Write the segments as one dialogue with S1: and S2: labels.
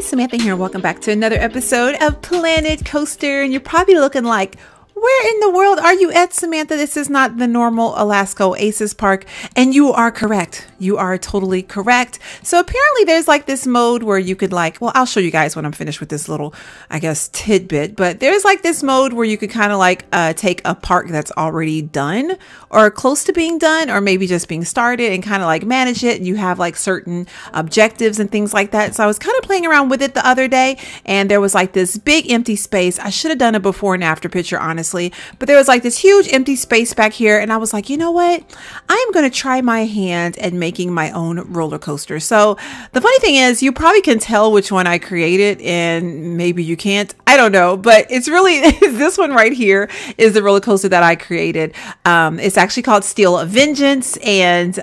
S1: Samantha here, and welcome back to another episode of Planet Coaster. And you're probably looking like, where in the world are you at, Samantha? This is not the normal Alaska Oasis Park. And you are correct. You are totally correct. So apparently there's like this mode where you could like, well, I'll show you guys when I'm finished with this little, I guess, tidbit. But there's like this mode where you could kind of like take a park that's already done or close to being done, or maybe just being started, and kind of like manage it. And you have like certain objectives and things like that. So I was kind of playing around with it the other day, and there was like this big empty space. I should have done a before and after picture, honestly, but there was like this huge empty space back here. And I was like, you know what? I'm going to try my hand at making my own roller coaster. So the funny thing is, you probably can tell which one I created, and maybe you can't. I don't know, but it's really this one right here is the roller coaster that I created. It's actually called Steel of Vengeance, and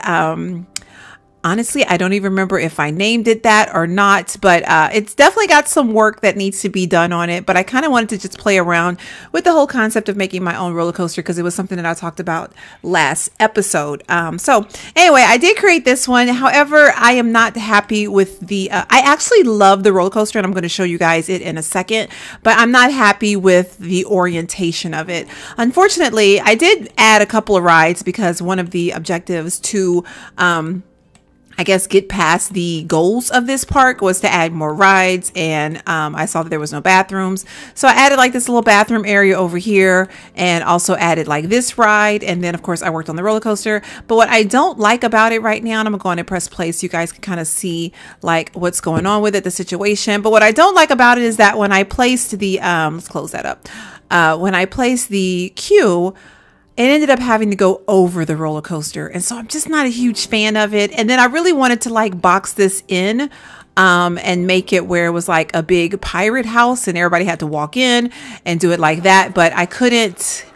S1: honestly, I don't even remember if I named it that or not, but it's definitely got some work that needs to be done on it. But I kind of wanted to just play around with the whole concept of making my own roller coaster, because it was something that I talked about last episode. So anyway, I did create this one. However, I am not happy with the, I actually love the roller coaster, and I'm going to show you guys it in a second, but I'm not happy with the orientation of it. Unfortunately, I did add a couple of rides because one of the objectives to, I guess, get past the goals of this park was to add more rides, and I saw that there was no bathrooms, so I added like this little bathroom area over here, and also added like this ride, and then of course I worked on the roller coaster. But what I don't like about it right now, and I'm going to press play so you guys can kind of see like what's going on with it, the situation. But what I don't like about it is that when I placed the let's close that up, when I placed the queue, it ended up having to go over the roller coaster. And so I'm just not a huge fan of it. And then I really wanted to like box this in and make it where it was like a big pirate house and everybody had to walk in and do it like that. But I couldn't.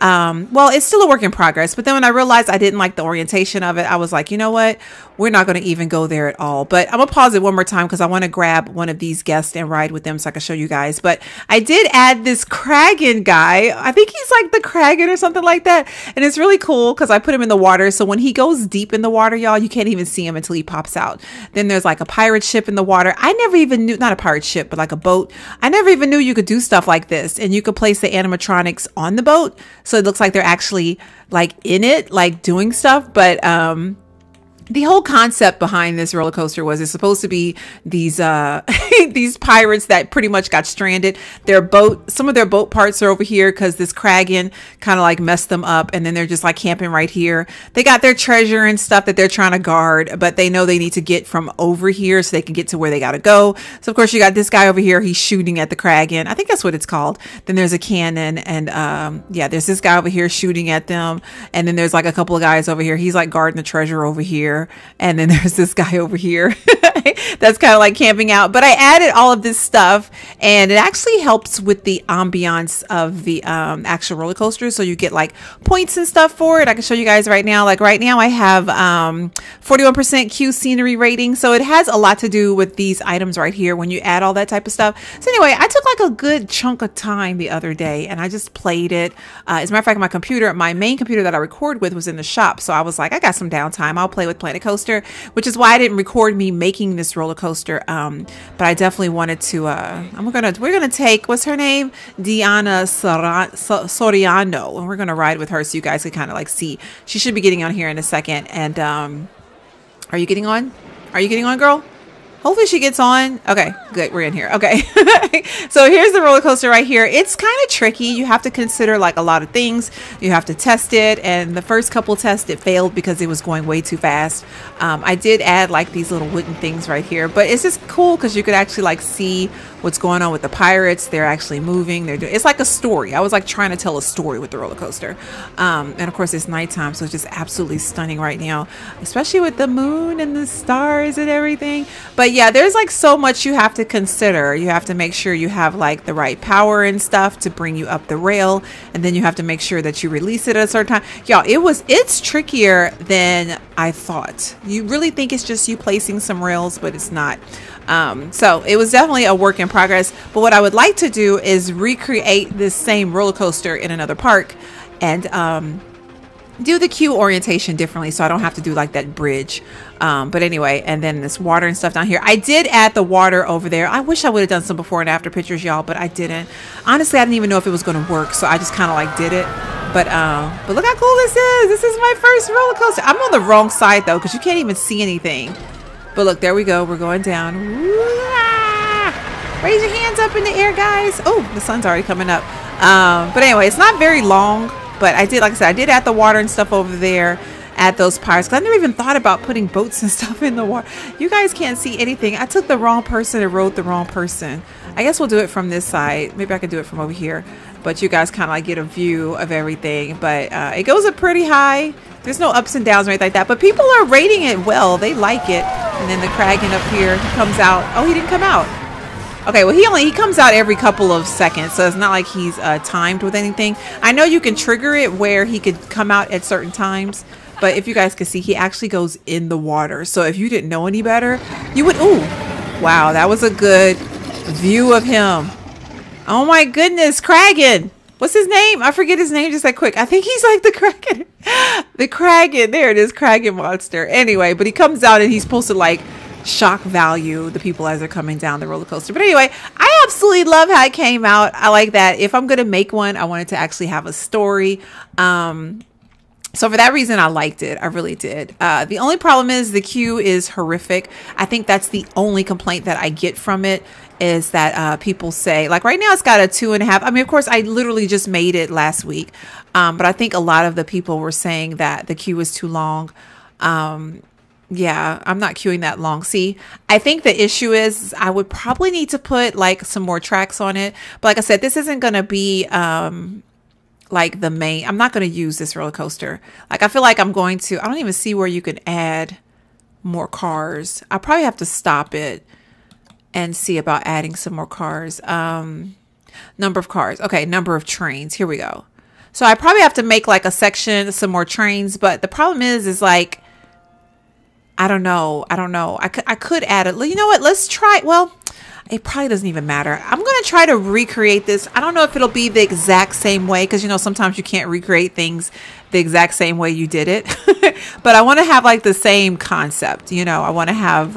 S1: Well, it's still a work in progress. But then when I realized I didn't like the orientation of it, I was like, you know what? We're not going to even go there at all. But I'm going to pause it one more time because I want to grab one of these guests and ride with them so I can show you guys. But I did add this Kraken guy. I think he's like the Kraken or something like that. And it's really cool because I put him in the water. So when he goes deep in the water, y'all, you can't even see him until he pops out. Then there's like a pirate ship in the water. I never even knew, not a pirate ship, but like a boat. I never even knew you could do stuff like this. And you could place the animatronics on the boat, so it looks like they're actually like in it, like doing stuff. But the whole concept behind this roller coaster was it's supposed to be these these pirates that pretty much got stranded. Their boat, some of their boat parts are over here because this Kraken kind of like messed them up, and then they're just like camping right here. They got their treasure and stuff that they're trying to guard, but they know they need to get from over here so they can get to where they got to go. So of course you got this guy over here, he's shooting at the Kraken. I think that's what it's called. Then there's a cannon, and yeah, there's this guy over here shooting at them, and then there's like a couple of guys over here. He's like guarding the treasure over here. And then there's this guy over here that's kind of like camping out. But I added all of this stuff, and it actually helps with the ambiance of the actual roller coaster. So you get like points and stuff for it. I can show you guys right now. Like right now I have 41% Q scenery rating. So it has a lot to do with these items right here when you add all that type of stuff. So anyway, I took like a good chunk of time the other day, and I just played it. As a matter of fact, my main computer that I record with was in the shop. So I was like, I got some downtime. I'll play with Planet Coaster, which is why I didn't record me making this roller coaster. But I definitely wanted to, we're going to take, what's her name? Diana Soriano. And we're going to ride with her so you guys can kind of like see. She should be getting on here in a second. And, are you getting on? Are you getting on, girl? Hopefully she gets on. Okay, good. We're in here. Okay. So here's the roller coaster right here. It's kind of tricky. You have to consider like a lot of things. You have to test it. And the first couple tests, it failed because it was going way too fast. I did add like these little wooden things right here, but it's just cool because you could actually like see what's going on with the pirates. They're actually moving. They're doing, it's like a story. I was like trying to tell a story with the roller coaster. And of course it's nighttime, so it's just absolutely stunning right now, especially with the moon and the stars and everything. But yeah, there's like so much you have to consider. You have to make sure you have like the right power and stuff to bring you up the rail, and then you have to make sure that you release it at a certain time. Y'all, it's trickier than I thought. You really think it's just you placing some rails, but it's not. So it was definitely a work in progress. But what I would like to do is recreate this same roller coaster in another park and do the queue orientation differently, so I don't have to do like that bridge. But anyway, and then this water and stuff down here. I did add the water over there. I wish I would have done some before and after pictures, y'all, but I didn't. Honestly, I didn't even know if it was going to work, so I just kind of like did it. But look how cool this is. This is my first roller coaster. I'm on the wrong side though, because you can't even see anything. But look, there we go. We're going down. Raise your hands up in the air, guys. Oh, the sun's already coming up. But anyway, it's not very long. But I did, like I said, I did add the water and stuff over there, add those pirates, because I never even thought about putting boats and stuff in the water. You guys can't see anything. I took the wrong person and rode the wrong person. I guess we'll do it from this side. Maybe I could do it from over here. But you guys kind of like get a view of everything. But it goes up pretty high. There's no ups and downs or anything like that. But people are rating it well. They like it. And then the Kraken up here, he comes out. Oh, he didn't come out. Okay, well, he comes out every couple of seconds, so it's not like he's timed with anything. I know you can trigger it where he could come out at certain times, but if you guys can see, he actually goes in the water. So if you didn't know any better, you would, ooh, wow, that was a good view of him. Oh my goodness, Kraken. What's his name? I forget his name just that quick. I think he's like the Kraken. The Kraken, there it is, Kraken monster. Anyway, but he comes out and he's supposed to like shock value the people as they're coming down the roller coaster. But anyway, I absolutely love how it came out. I like that. If I'm gonna make one, I wanted to actually have a story. So for that reason, I liked it. I really did. The only problem is the queue is horrific. I think that's the only complaint that I get from it, is that people say, like right now it's got a 2.5. I mean, of course, I literally just made it last week. But I think a lot of the people were saying that the queue is too long. Yeah, I'm not queuing that long. See, I think the issue is I would probably need to put like some more tracks on it. But like I said, this isn't going to be like the main. I'm not going to use this roller coaster. Like I feel like I'm going to, I don't even see where you could add more cars. I probably have to stop it and see about adding some more cars. Number of cars. Okay, number of trains. Here we go. So I probably have to make like a section, some more trains. But the problem is like, I don't know. I could add it. You know what? Let's try. Well, it probably doesn't even matter. I'm going to try to recreate this. I don't know if it'll be the exact same way, because, you know, sometimes you can't recreate things the exact same way you did it. But I want to have like the same concept. You know, I want to have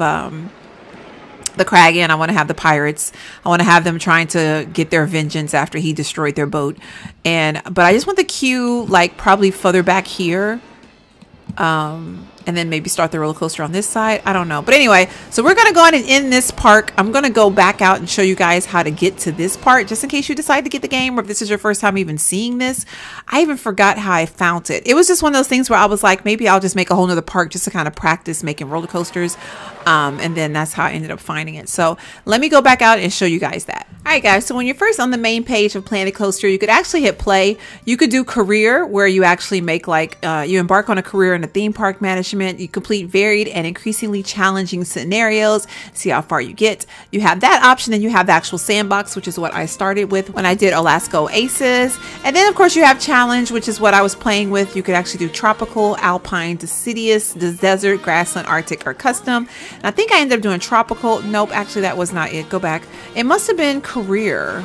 S1: the Kraken. I want to have the pirates. I want to have them trying to get their vengeance after he destroyed their boat. But I just want the queue like probably further back here. And then maybe start the roller coaster on this side. I don't know. But anyway, so we're going to go on and end this park. I'm going to go back out and show you guys how to get to this part, just in case you decide to get the game, or if this is your first time even seeing this. I even forgot how I found it. It was just one of those things where I was like, maybe I'll just make a whole nother park just to kind of practice making roller coasters. And then that's how I ended up finding it. So let me go back out and show you guys that. All right, guys. So when you're first on the main page of Planet Coaster, you could actually hit play. You could do career, where you actually make like, you embark on a career in a theme park management. You complete varied and increasingly challenging scenarios. See how far you get. You have that option, and you have the actual sandbox, which is what I started with when I did Alaska Oasis. And then of course you have challenge, which is what I was playing with. You could actually do tropical, alpine, deciduous, desert, grassland, Arctic, or custom. And I think I ended up doing tropical. Nope, actually that was not it. Go back. It must have been career.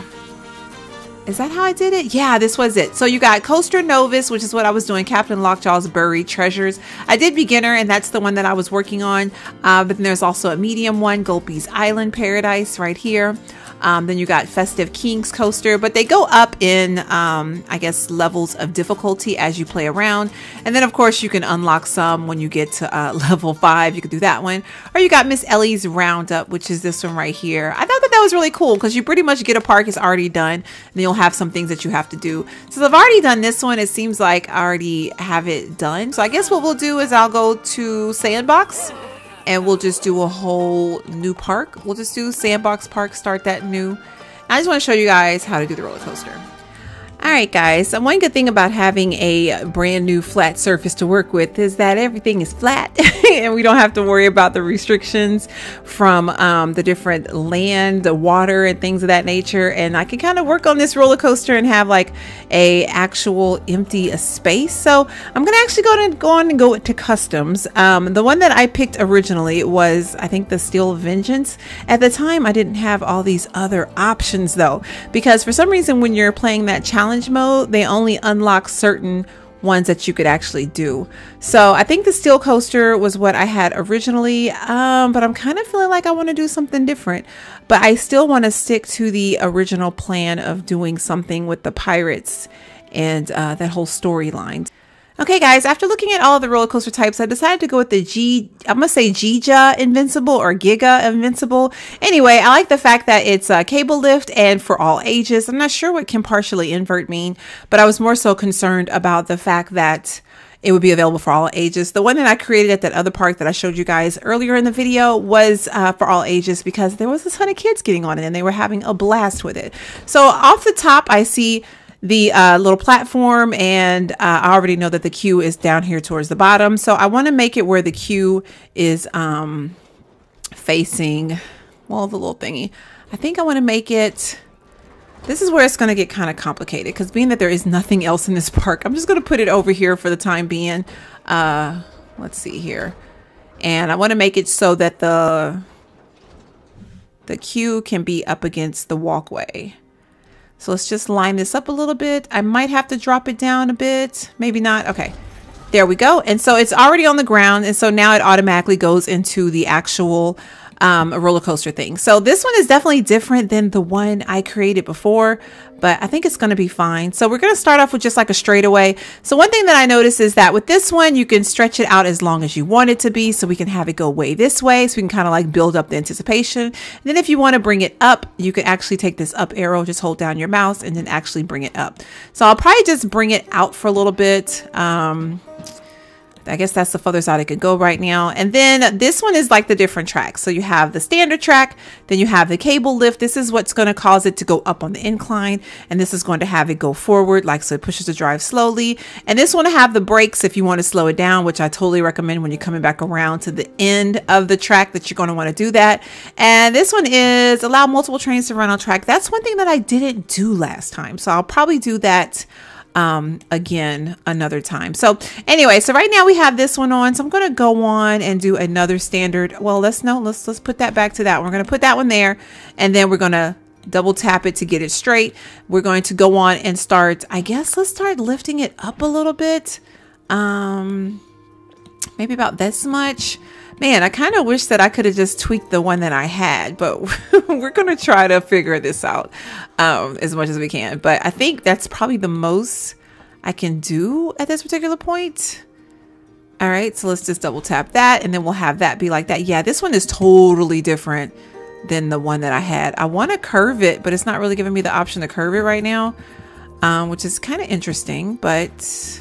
S1: Is that how I did it? Yeah, this was it. So you got Coaster Novice, which is what I was doing. Captain Lockjaw's Buried Treasures. I did beginner, and that's the one that I was working on. But then there's also a medium one, Gulpy's Island Paradise right here. Then you got Festive Kings Coaster, but they go up in, I guess, levels of difficulty as you play around. And then, of course, you can unlock some when you get to level 5. You could do that one. Or you got Miss Ellie's Roundup, which is this one right here. I thought that was really cool, because you pretty much get a park is already done. And then you'll have some things that you have to do. Since I've already done this one, it seems like I already have it done. So I guess what we'll do is I'll go to Sandbox, and we'll just do a whole new park. We'll just do Sandbox Park, start that new. I just want to show you guys how to do the roller coaster. All right, guys, one good thing about having a brand new flat surface to work with is that everything is flat and we don't have to worry about the restrictions from the different land, the water and things of that nature. And I can kind of work on this roller coaster and have like a actual empty space. So I'm going to actually go to customs. The one that I picked originally was, I think, the Steel Vengeance. At the time, I didn't have all these other options though, because for some reason when you're playing that challenge mode, they only unlock certain ones that you could actually do. So I think the steel coaster was what I had originally, but I'm kind of feeling like I want to do something different, but I still want to stick to the original plan of doing something with the pirates and that whole storyline. Okay, guys, after looking at all of the roller coaster types, I decided to go with the I'm going to say Giga Invincible or Giga Invincible. Anyway, I like the fact that it's a cable lift and for all ages. I'm not sure what can partially invert mean, but I was more so concerned about the fact that it would be available for all ages. The one that I created at that other park that I showed you guys earlier in the video was for all ages because there was a ton of kids getting on it and they were having a blast with it. So off the top, I see the little platform, and I already know that the queue is down here towards the bottom. So I want to make it where the queue is facing, well, the little thingy. I think I want to make it, this is where it's going to get kind of complicated because being that there is nothing else in this park, I'm just going to put it over here for the time being. Let's see here. And I want to make it so that the queue can be up against the walkway. So let's just line this up a little bit. I might have to drop it down a bit, maybe not. Okay, there we go. And so it's already on the ground. And so now it automatically goes into the actual roller coaster thing. So this one is definitely different than the one I created before, but I think it's going to be fine. So we're going to start off with just like a straightaway. So one thing that I noticed is that with this one, you can stretch it out as long as you want it to be. So we can have it go way this way. So we can kind of like build up the anticipation. And then if you want to bring it up, you can actually take this up arrow, just hold down your mouse and then actually bring it up. So I'll probably just bring it out for a little bit. I guess that's the furthest out it could go right now. And then this one is like the different tracks. So you have the standard track, then you have the cable lift. This is what's going to cause it to go up on the incline. And this is going to have it go forward, like so it pushes the drive slowly. And this one to have the brakes if you want to slow it down, which I totally recommend when you're coming back around to the end of the track that you're going to want to do that. And this one is allow multiple trains to run on track. That's one thing that I didn't do last time. So I'll probably do that again another time. So anyway, so right now we have this one on, so I'm going to go on and do another standard. Well, let's put that back to that one. We're going to put that one there, and then we're going to double tap it to get it straight. We're going to go on and start, I guess let's start lifting it up a little bit, maybe about this much. Man, I kind of wish that I could have just tweaked the one that I had, but we're going to try to figure this out as much as we can. But I think that's probably the most I can do at this particular point. All right, so let's just double tap that and then we'll have that be like that. Yeah, this one is totally different than the one that I had. I want to curve it, but it's not really giving me the option to curve it right now, which is kind of interesting, but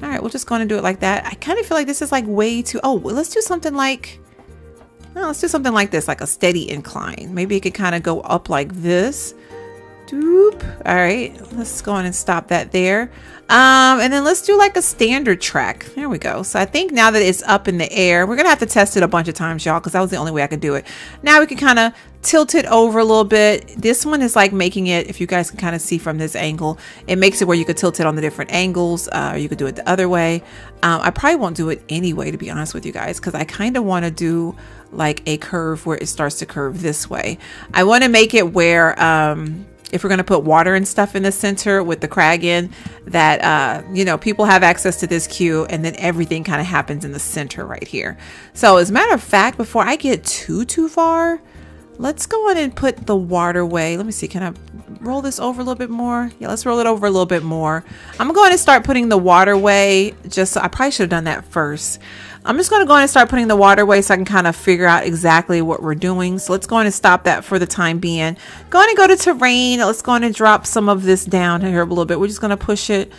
S1: all right, we'll just go on and do it like that. I kind of feel like this is like way too, oh, well, let's do something like, let's do something like this, like a steady incline. Maybe it could kind of go up like this. Doop. All right, let's go on and stop that there. And then let's do like a standard track. There we go. So I think now that it's up in the air, we're gonna have to test it a bunch of times, y'all, because that was the only way I could do it. Now we can kind of tilt it over a little bit. This one is like making it, if you guys can kind of see from this angle, it makes it where you could tilt it on the different angles, or you could do it the other way. I probably won't do it anyway, to be honest with you guys, because I kind of want to do like a curve where it starts to curve this way. I want to make it where if we're going to put water and stuff in the center with the Kraken, that you know, people have access to this queue, and then everything kind of happens in the center right here. So as a matter of fact, before I get too far, let's go on and put the waterway. Let me see, can I roll this over a little bit more? Yeah, let's roll it over a little bit more. I'm going to start putting the waterway, just so I probably should have done that first. I'm just going to go on and start putting the waterway so I can kind of figure out exactly what we're doing. So let's go on and stop that for the time being. Go on and go to terrain. Let's go on and drop some of this down here a little bit. We're just going to push it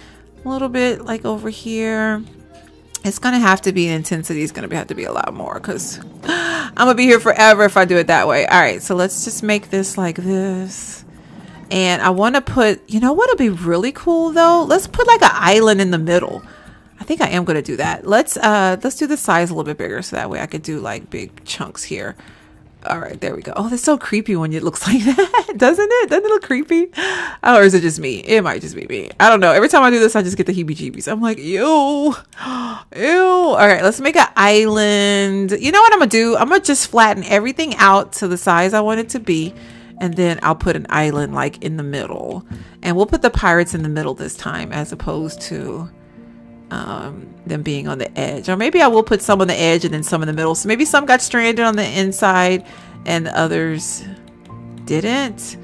S1: a little bit like over here. It's going to have to be, the intensity is going to have to be a lot more because I'm going to be here forever if I do it that way. All right, so let's just make this like this. And I want to put, you know what would be really cool though? Let's put like an island in the middle. I think I am going to do that. Let's do the size a little bit bigger so that way I could do like big chunks here. All right, there we go. Oh, that's so creepy when it looks like that, doesn't it? Doesn't it look creepy? Oh, or is it just me? It might just be me. I don't know. Every time I do this, I just get the heebie-jeebies. I'm like, ew, ew. All right, let's make an island. You know what I'm gonna do? I'm gonna just flatten everything out to the size I want it to be, and then I'll put an island like in the middle, and we'll put the pirates in the middle this time as opposed to them being on the edge. Or maybe I will put some on the edge and then some in the middle. So maybe some got stranded on the inside and others didn't.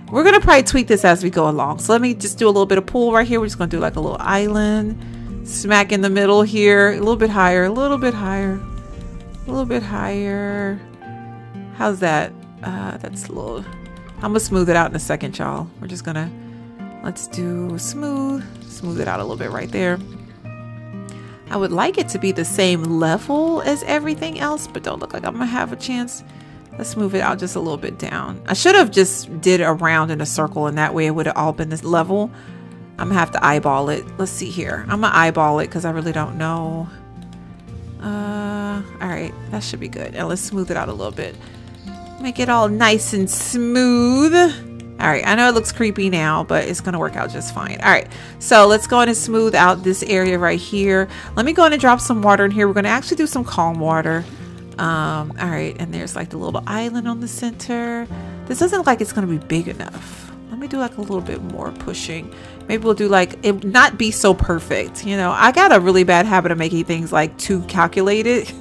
S1: We're gonna probably tweak this as we go along. So let me just do a little bit of pool right here. We're just gonna do like a little island smack in the middle here, a little bit higher, a little bit higher, a little bit higher. How's that? That's a little, I'm gonna smooth it out in a second, y'all. We're just gonna, let's do smooth it out a little bit right there. I would like it to be the same level as everything else, but don't look like I'm gonna have a chance. Let's move it out just a little bit down. I should have just did a round in a circle, and that way it would have all been this level. I'm gonna have to eyeball it. Let's see here. I'm gonna eyeball it because I really don't know. All right, that should be good. Now let's smooth it out a little bit. Make it all nice and smooth. All right, I know it looks creepy now, but it's gonna work out just fine. All right, so let's go in and smooth out this area right here. Let me go in and drop some water in here. We're gonna actually do some calm water. All right, and there's like the little island on the center. This doesn't look like it's gonna be big enough. Let me do like a little bit more pushing. Maybe we'll do like, it not be so perfect. You know, I got a really bad habit of making things like too calculated.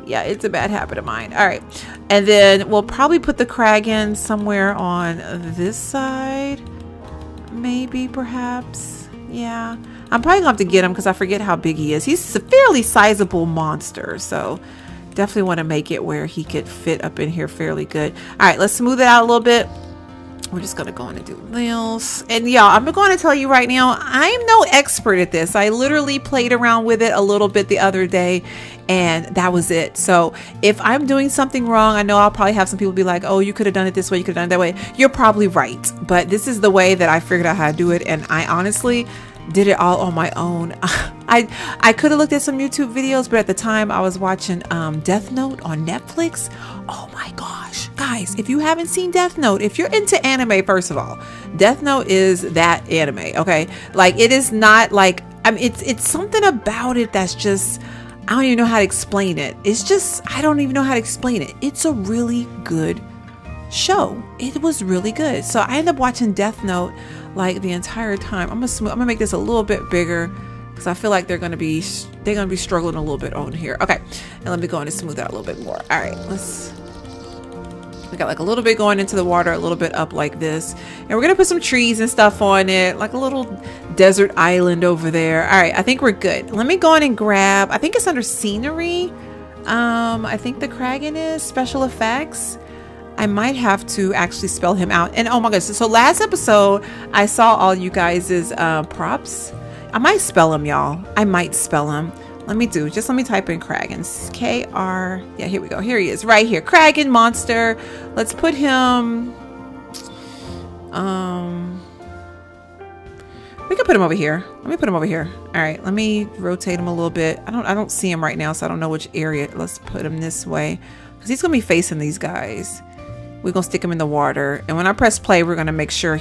S1: Yeah, it's a bad habit of mine. All right. And then we'll probably put the Kraken somewhere on this side. Maybe, perhaps. Yeah. I'm probably gonna have to get him because I forget how big he is. He's a fairly sizable monster. So definitely want to make it where he could fit up in here fairly good. All right, let's smooth it out a little bit. We're just gonna go in and do this. And y'all, I'm going to tell you right now, I'm no expert at this. I literally played around with it a little bit the other day, and that was it. So if I'm doing something wrong, I know I'll probably have some people be like, oh, you could have done it this way, you could have done it that way. You're probably right, but this is the way that I figured out how to do it, and I honestly did it all on my own. I could have looked at some YouTube videos, but at the time I was watching Death Note on Netflix. Oh my gosh, guys, if you haven't seen Death Note, if you're into anime, first of all, Death Note is that anime, okay? Like, it is not like, I mean, it's something about it that's just, I don't even know how to explain it. It's just, I don't even know how to explain it. It's a really good show. It was really good. So I ended up watching Death Note like the entire time. I'm gonna make this a little bit bigger because I feel like they're gonna be struggling a little bit on here. Okay, and let me go in and smooth out a little bit more. All right, we got like a little bit going into the water, a little bit up like this, and we're gonna put some trees and stuff on it, like a little desert island over there. All right, I think we're good. Let me go in and grab, I think it's under scenery. I think the Kraken is special effects. I might have to actually spell him out. And oh my gosh, so last episode I saw all you guys' props. I might spell him, y'all. I might spell him. Let me type in Kraken. K-R, yeah, here we go. Here he is right here. Kraken monster. Let's put him, we can put him over here. Let me put him over here. All right, let me rotate him a little bit. I don't see him right now, so I don't know which area. Let's put him this way because he's gonna be facing these guys. We're gonna stick him in the water, and when I press play, we're gonna make sure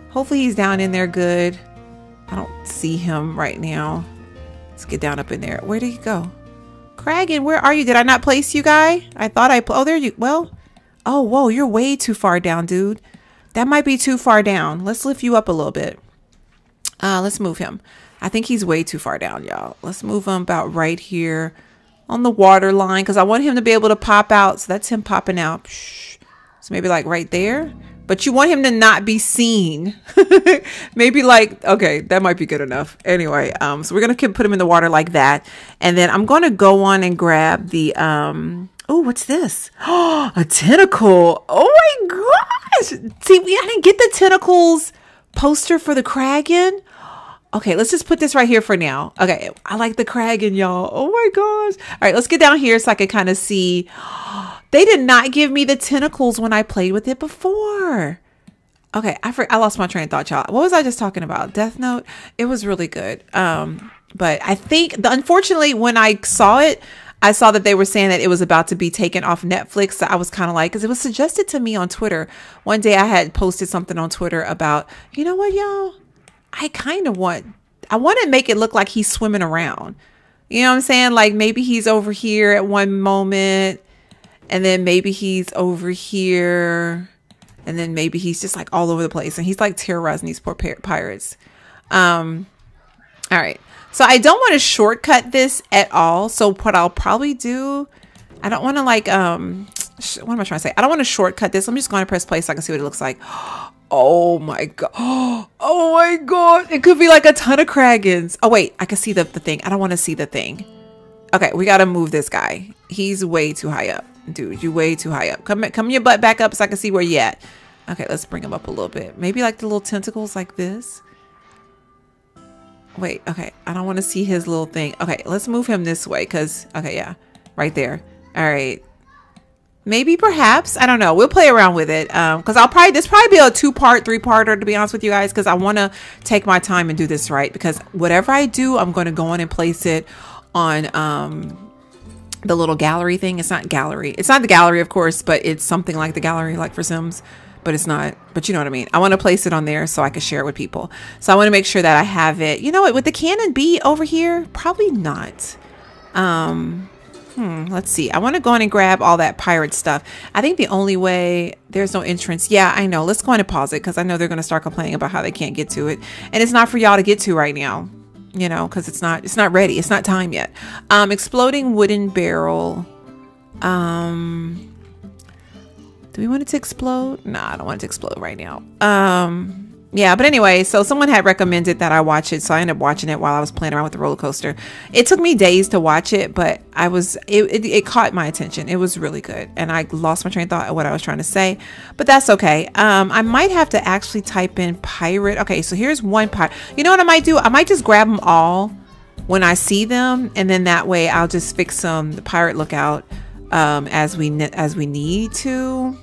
S1: hopefully he's down in there good. I don't see him right now. Let's get down up in there. Where did he go? Kraken, where are you? Did I not place you, guy? I thought oh, there you, well, oh, whoa, you're way too far down, dude. That might be too far down. Let's lift you up a little bit. Let's move him. I think he's way too far down, y'all. Let's move him about right here on the water line because I want him to be able to pop out. So that's him popping out. So maybe like right there, but you want him to not be seen. Maybe like, okay, that might be good enough. Anyway, so we're going to put him in the water like that. And then I'm going to go on and grab the, oh, what's this? Oh, a tentacle. Oh my gosh. See, I didn't get the Tentacles poster for the Kraken. Okay, let's just put this right here for now. Okay, I like the Kraken, y'all. Oh my gosh. All right, let's get down here so I can kind of see. They did not give me the tentacles when I played with it before. Okay, I lost my train of thought, y'all. What was I just talking about? Death Note? It was really good. But I think, unfortunately, when I saw it, I saw that they were saying that it was about to be taken off Netflix. So I was kind of like, because it was suggested to me on Twitter. One day I had posted something on Twitter about, you know what, y'all? I want to make it look like he's swimming around. You know what I'm saying? Like maybe he's over here at one moment, and then maybe he's over here, and then maybe he's just like all over the place, and he's like terrorizing these poor pirates. All right. So I don't want to shortcut this at all. So what I'll probably do, I don't want to like, what am I trying to say? I don't want to shortcut this. I'm just going to press play so I can see what it looks like. Oh my God. Oh my God. It could be like a ton of Krakens. Oh wait, I can see the thing. I don't want to see the thing. Okay, we got to move this guy. He's way too high up. Dude, you're way too high up. Come your butt back up so I can see where you at. Okay, let's bring him up a little bit. Maybe like the little tentacles like this. Wait, okay. I don't want to see his little thing. Okay, let's move him this way because, okay, yeah, right there. All right. Maybe, perhaps. I don't know. We'll play around with it because this probably be a 2-part, 3-parter, to be honest with you guys, because I want to take my time and do this right, because whatever I do, I'm going to go on and place it on the little gallery thing. It's not gallery. It's not the gallery, of course, but it's something like the gallery, like for Sims. But it's not, but you know what I mean? I want to place it on there so I can share it with people. So I want to make sure that I have it. You know what, would the cannon be over here? Probably not. Let's see. I want to go on and grab all that pirate stuff. I think the only way, there's no entrance. Yeah, I know. Let's go on and pause it because I know they're going to start complaining about how they can't get to it. And it's not for y'all to get to right now, you know, because it's not ready. It's not time yet. Exploding wooden barrel. Do we want it to explode? No, I don't want it to explode right now. Yeah, but anyway, so someone had recommended that I watch it, so I ended up watching it while I was playing around with the roller coaster. It took me days to watch it, but it caught my attention. It was really good, and I lost my train of thought of what I was trying to say, but that's okay. I might have to actually type in pirate. Okay, so here's one pirate. You know what I might do? I might just grab them all when I see them, and then that way I'll just fix the pirate lookout as we need to,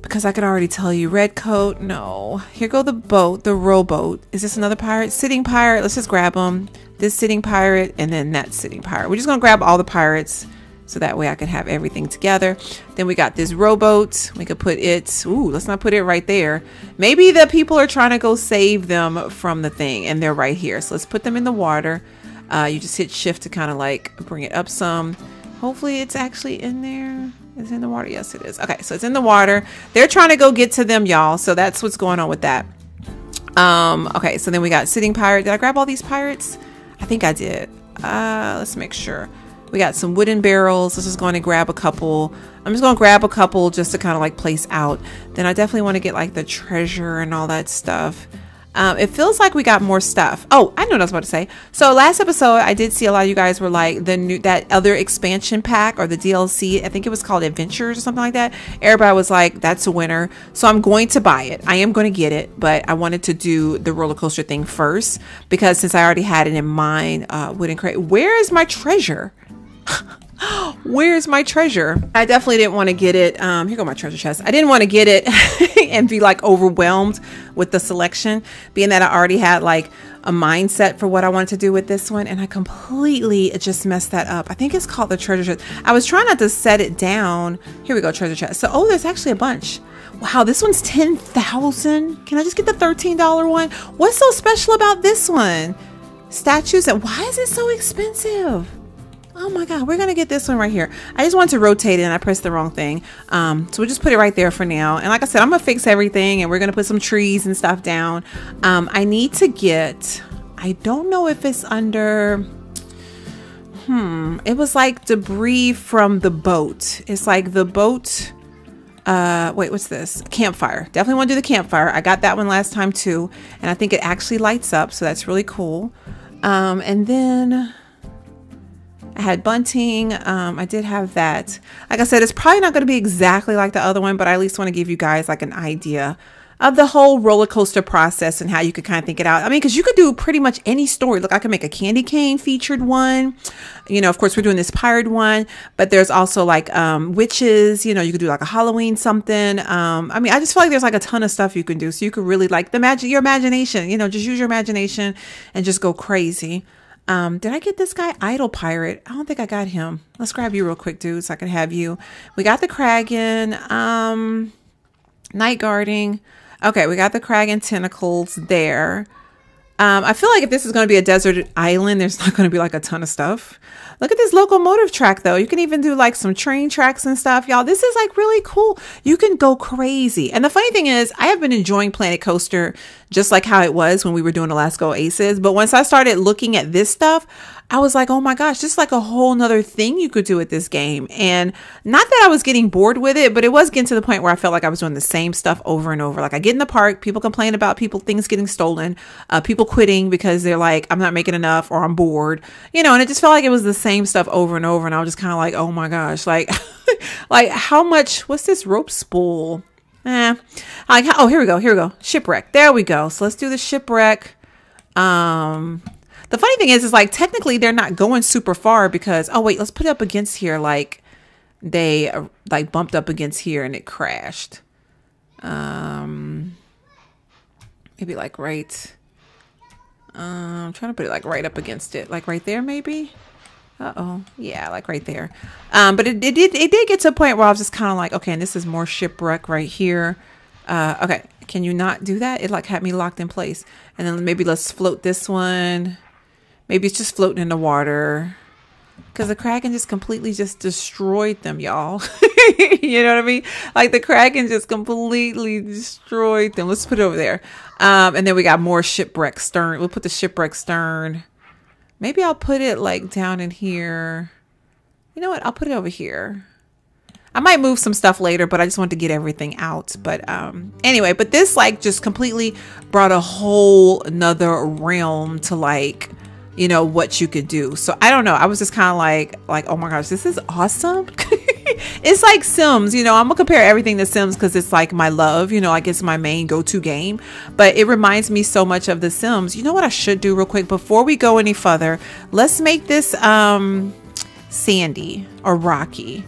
S1: because I could already tell you. Red coat, no. Here go the boat, the rowboat. Is this another pirate? Sitting pirate. Let's just grab them. This sitting pirate and then that sitting pirate. We're just gonna grab all the pirates so that way I can have everything together. Then we got this rowboat. We could put it, ooh, let's not put it right there. Maybe the people are trying to go save them from the thing and they're right here. So let's put them in the water. You just hit shift to kind of like bring it up some. Hopefully it's actually in there. Is it in the water? Yes, it is. Okay, so it's in the water. They're trying to go get to them, y'all. So that's what's going on with that. Okay, so then we got sitting pirate. Did I grab all these pirates? I think I did. Let's make sure. We got some wooden barrels. Let's just go and grab a couple. I'm just going to grab a couple just to kind of like place out. Then I definitely want to get like the treasure and all that stuff. It feels like we got more stuff. Oh, I know what I was about to say. So last episode, I did see a lot of you guys were like that other expansion pack or the DLC. I think it was called Adventures or something like that. Everybody was like, that's a winner. So I'm going to buy it. I am going to get it, but I wanted to do the roller coaster thing first because since I already had it in mind, wooden crate. Where is my treasure? Where's my treasure? I definitely didn't want to get it. Here go my treasure chest. I didn't want to get it and be like overwhelmed with the selection, being that I already had like a mindset for what I wanted to do with this one, and I completely just messed that up. I think it's called the treasure chest. I was trying not to set it down. Here we go, treasure chest. So, oh, there's actually a bunch. Wow, this one's 10,000. Can I just get the $13 one? What's so special about this one? Statues, and why is it so expensive? Oh my God, we're gonna get this one right here. I just wanted to rotate it and I pressed the wrong thing. So we'll just put it right there for now. And like I said, I'm gonna fix everything and we're gonna put some trees and stuff down. I need to get, I don't know if it's under, it was like debris from the boat. It's like the boat, wait, what's this? Campfire. Definitely want to do the campfire. I got that one last time too. And I think it actually lights up. So that's really cool. And then I had bunting. I did have that. Like I said, it's probably not going to be exactly like the other one, but I at least want to give you guys like an idea of the whole roller coaster process and how you could kind of think it out. I mean, because you could do pretty much any story. Look, I could make a candy cane featured one. You know, of course, we're doing this pirate one, but there's also like witches. You know, you could do like a Halloween something. I mean, I just feel like there's like a ton of stuff you can do. So you could really like your imagination. You know, just use your imagination and just go crazy. Did I get this guy? Idle Pirate. I don't think I got him. Let's grab you real quick, dude, so I can have you. We got the Kraken. Night Guarding. Okay, we got the Kraken tentacles there. I feel like if this is going to be a desert island, there's not going to be like a ton of stuff. Look at this locomotive track though. You can even do like some train tracks and stuff, y'all. This is like really cool. You can go crazy. And the funny thing is, I have been enjoying Planet Coaster just like how it was when we were doing Alaska Aces. But once I started looking at this stuff, I was like, oh my gosh, just like a whole nother thing you could do with this game. And not that I was getting bored with it, but it was getting to the point where I felt like I was doing the same stuff over and over. Like I get in the park, people complain about things getting stolen, people quitting because they're like, I'm not making enough or I'm bored, you know, and it just felt like it was the same stuff over and over. And I was just kind of like, oh my gosh, like, like how much, what's this rope spool? Like, oh, here we go. Shipwreck. There we go. So let's do the Shipwreck. The funny thing is like technically they're not going super far because, oh wait, let's put it up against here. Like they like bumped up against here and it crashed. Maybe like right. I'm trying to put it like right up against it, like right there maybe. Uh-oh. Yeah, like right there. But it did get to a point where I was just kind of like, okay, and this is more Shipwreck right here. Okay, can you not do that? It like had me locked in place. And then maybe let's float this one. Maybe it's just floating in the water. Because the Kraken just completely just destroyed them, y'all. You know what I mean? Like the Kraken just completely destroyed them. Let's put it over there. And then we got more Shipwreck stern. We'll put the Shipwreck stern. Maybe I'll put it like down in here. You know what? I'll put it over here. I might move some stuff later, but I just want to get everything out. But anyway, but this like just completely brought a whole another realm to like, you know, what you could do. So I don't know. I was just kind of like, oh my gosh, this is awesome. It's like Sims, you know, I'm gonna compare everything to Sims because it's like my love, you know, like it's my main go-to game, but it reminds me so much of the Sims. You know what I should do real quick before we go any further? Let's make this sandy or rocky.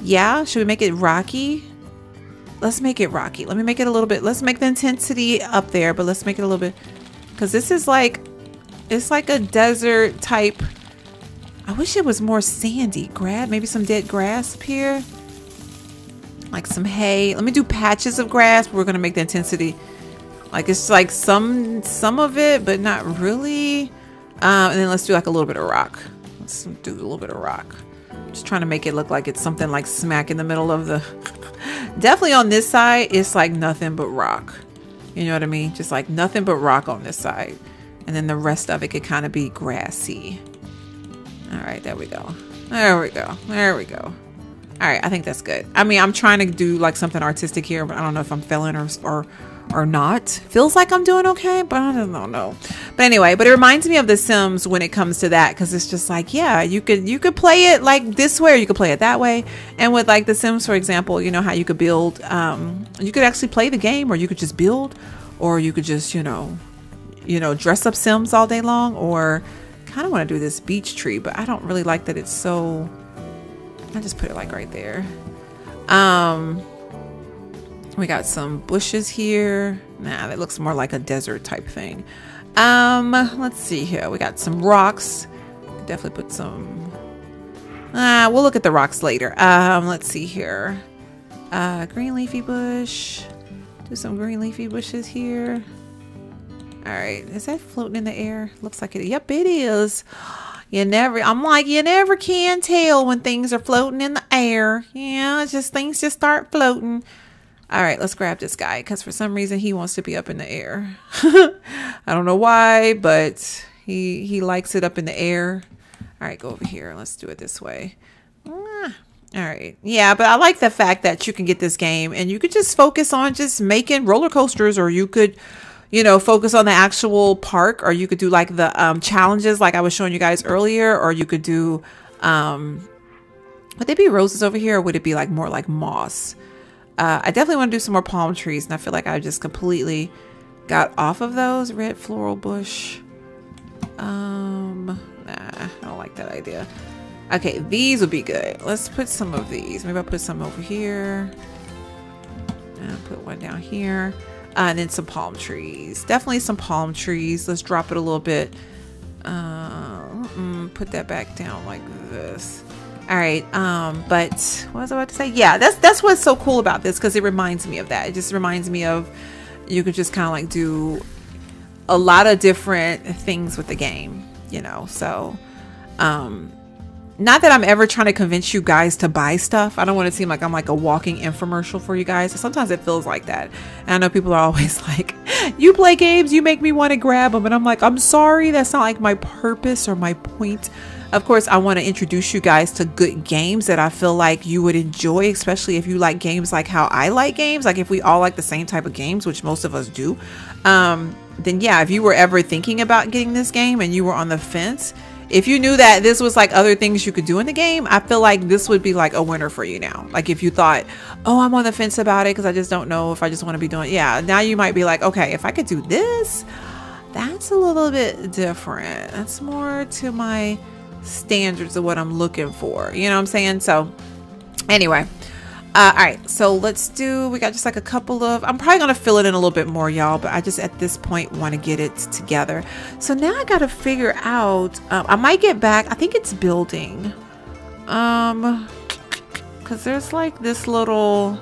S1: Yeah, should we make it rocky? Let's make it rocky. Let me make it a little bit. Let's make the intensity up there, but let's make it a little bit, because this is like, it's like a desert type. I wish it was more sandy. Maybe some dead grass up here, like some hay. Let me do patches of grass. We're gonna make the intensity like it's like some of it, but not really. And then let's do like a little bit of rock. Let's do a little bit of rock. Just trying to make it look like it's something like smack in the middle of the. Definitely on this side, it's like nothing but rock. You know what I mean? Just like nothing but rock on this side. And then the rest of it could kind of be grassy. All right, there we go. There we go. There we go. All right, I think that's good. I mean, I'm trying to do like something artistic here, but I don't know if I'm failing or not. Feels like I'm doing okay, but I don't know. But anyway, but it reminds me of The Sims when it comes to that, because it's just like, yeah, you could play it like this way, or you could play it that way. And with like The Sims, for example, you know how you could build, you could actually play the game, or you could just build, or you could just, you know, dress up Sims all day long, or kind of want to do this beach tree, but I don't really like that it's so. I just put it like right there. We got some bushes here. Nah, that looks more like a desert type thing. Let's see here. We got some rocks. Definitely put some. We'll look at the rocks later. Let's see here. Green leafy bush. Do some green leafy bushes here. All right, is that floating in the air? Looks like it. Yep, it is. I'm like, you never can tell when things are floating in the air. Yeah, it's just things just start floating. All right, let's grab this guy, because for some reason he wants to be up in the air. I don't know why, but he likes it up in the air. All right, go over here. Let's do it this way. All right. Yeah, but I like the fact that you can get this game and you could just focus on just making roller coasters, or you could, you know, focus on the actual park, or you could do like the challenges like I was showing you guys earlier, or you could do, would they be roses over here, or would it be like more like moss? I definitely want to do some more palm trees, and I feel like I just completely got off of those. Red floral bush. Nah, I don't like that idea. Okay, these would be good. Let's put some of these. Maybe I'll put some over here. And I'll put one down here. And then some palm trees. Definitely some palm trees. Let's drop it a little bit. Put that back down like this. All right. But what was I about to say? Yeah, that's what's so cool about this, because it reminds me of that. It just reminds me of, you could just kind of like do a lot of different things with the game, you know. So not that I'm ever trying to convince you guys to buy stuff. I don't want to seem like I'm like a walking infomercial for you guys. Sometimes it feels like that. And I know people are always like, you play games, you make me want to grab them. And I'm like, I'm sorry, that's not like my purpose or my point. Of course, I want to introduce you guys to good games that I feel like you would enjoy, especially if you like games like how I like games. Like if we all like the same type of games, which most of us do, then yeah, if you were ever thinking about getting this game and you were on the fence, if you knew that this was like other things you could do in the game, I feel like this would be like a winner for you now. Like if you thought, oh, I'm on the fence about it because I just don't know if I just want to be doing, yeah, now you might be like, okay, if I could do this, that's a little bit different. That's more to my standards of what I'm looking for. You know what I'm saying? So anyway, all right, so let's do, we got just like a couple of, I'm probably going to fill it in a little bit more, y'all, but I just at this point want to get it together. So now I got to figure out, I might get back, I think it's building, because there's like this little,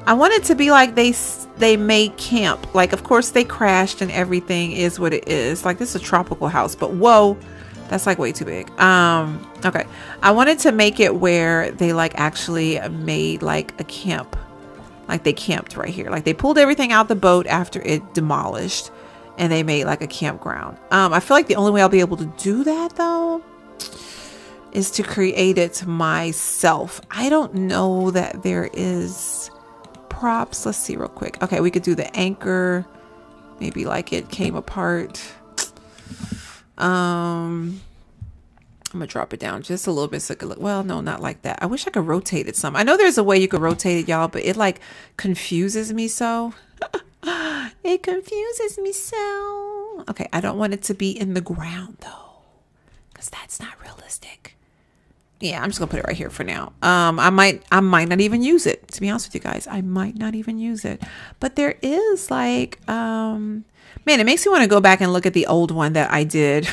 S1: I want it to be like they made camp. Like, of course they crashed and everything is what it is. Like this is a tropical house, but whoa, that's like way too big. Okay. I wanted to make it where they like actually made like a camp. Like they camped right here. Like they pulled everything out the boat after it demolished and they made like a campground. I feel like the only way I'll be able to do that though is to create it myself. I don't know that there is props. Let's see real quick. Okay. We could do the anchor. Maybe like it came apart. I'm gonna drop it down just a little bit so it could look, well, no, not like that. I wish I could rotate it some. I know there's a way you could rotate it, y'all, but it like confuses me so. It confuses me so. Okay, I don't want it to be in the ground though, because that's not realistic. Yeah, I'm just gonna put it right here for now. I might not even use it, to be honest with you guys. I might not even use it, but there is like man, it makes me want to go back and look at the old one that I did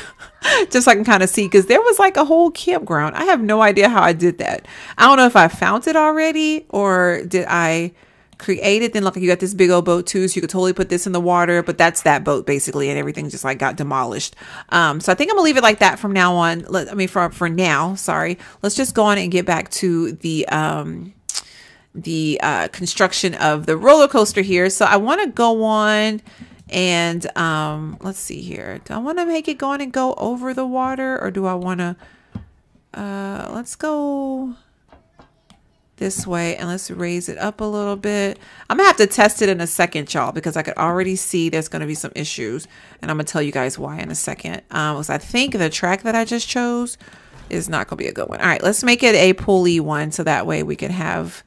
S1: just so I can kind of see, because there was like a whole campground. I have no idea how I did that. I don't know if I found it already or did I create it. Then look, you got this big old boat too, so you could totally put this in the water, but that's that boat basically, and everything just like got demolished. So I think I'm gonna leave it like that from now on. For now, sorry. Let's just go on and get back to the construction of the roller coaster here. So I want to go on and let's see here. Do I want to make it go on and go over the water, or do I want to let's go this way and let's raise it up a little bit. I'm gonna have to test it in a second, y'all, because I could already see there's gonna be some issues, and I'm gonna tell you guys why in a second. Because I think the track that I just chose is not gonna be a good one. All right, let's make it a pulley one so that way we can have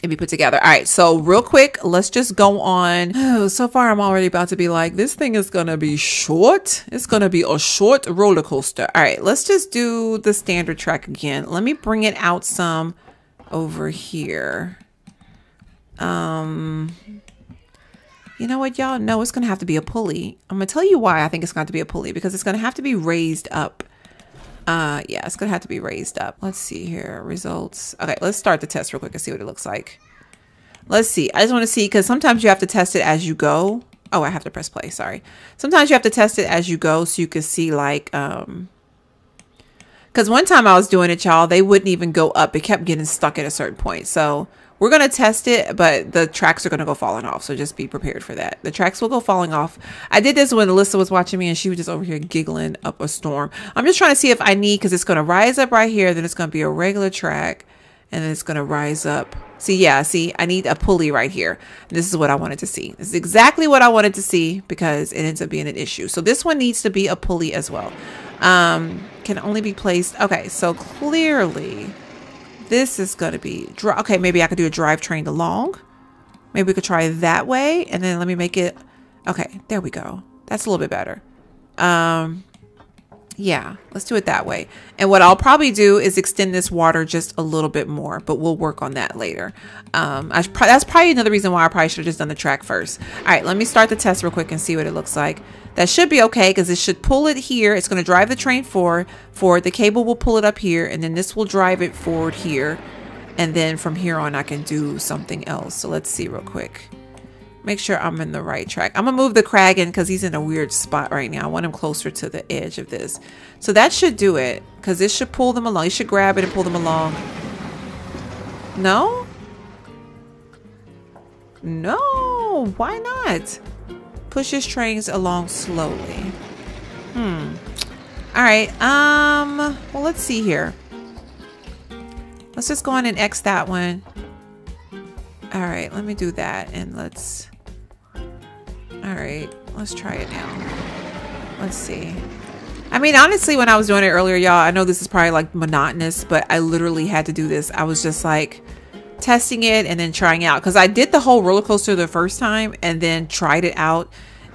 S1: it be put together. All right, so real quick, let's just go on. Oh, so far I'm already about to be like, this thing is gonna be short. It's gonna be a short roller coaster. All right, let's just do the standard track again. Let me bring it out some over here. You know what, y'all? No, it's gonna have to be a pulley. I'm gonna tell you why I think it's gonna have to be a pulley, because it's gonna have to be raised up. Yeah, it's gonna have to be raised up. Let's see here, results. Okay, let's start the test real quick and see what it looks like. Let's see. I just want to see, because sometimes you have to test it as you go. Oh, I have to press play. Sorry. Sometimes you have to test it as you go so you can see like, because one time I was doing it, y'all, they wouldn't even go up. It kept getting stuck at a certain point. So we're going to test it, but the tracks are going to go falling off. So just be prepared for that. The tracks will go falling off. I did this when Alyssa was watching me and she was just over here giggling up a storm. I'm just trying to see if I need, because it's going to rise up right here. Then it's going to be a regular track and then it's going to rise up. See, yeah, see, I need a pulley right here. This is what I wanted to see. This is exactly what I wanted to see, because it ends up being an issue. So this one needs to be a pulley as well. Can only be placed. Okay, so clearly This is going to be dry. Okay, maybe I could do a drivetrain along. Maybe we could try that way. And then let me make it. Okay, there we go. That's a little bit better. Yeah, let's do it that way. And what I'll probably do is extend this water just a little bit more, but we'll work on that later. That's probably another reason why I probably should have just done the track first. All right, let me start the test real quick and see what it looks like. That should be okay because it should pull it here. It's going to drive the train forward. The cable will pull it up here, and then this will drive it forward here. And then from here on, I can do something else. So let's see real quick. Make sure I'm in the right track. I'm gonna move the Kraken because he's in a weird spot right now. I want him closer to the edge of this. So that should do it because this should pull them along. You should grab it and pull them along. No? No, why not? Push his trains along slowly. All right, well, let's see here. Let's just go on and X that one. All right, let me do that and let's, all right, let's try it now. Let's see. I mean, honestly, when I was doing it earlier, y'all, I know this is probably like monotonous, but I literally had to do this. I was just like testing it and then trying out because I did the whole roller coaster the first time and then tried it out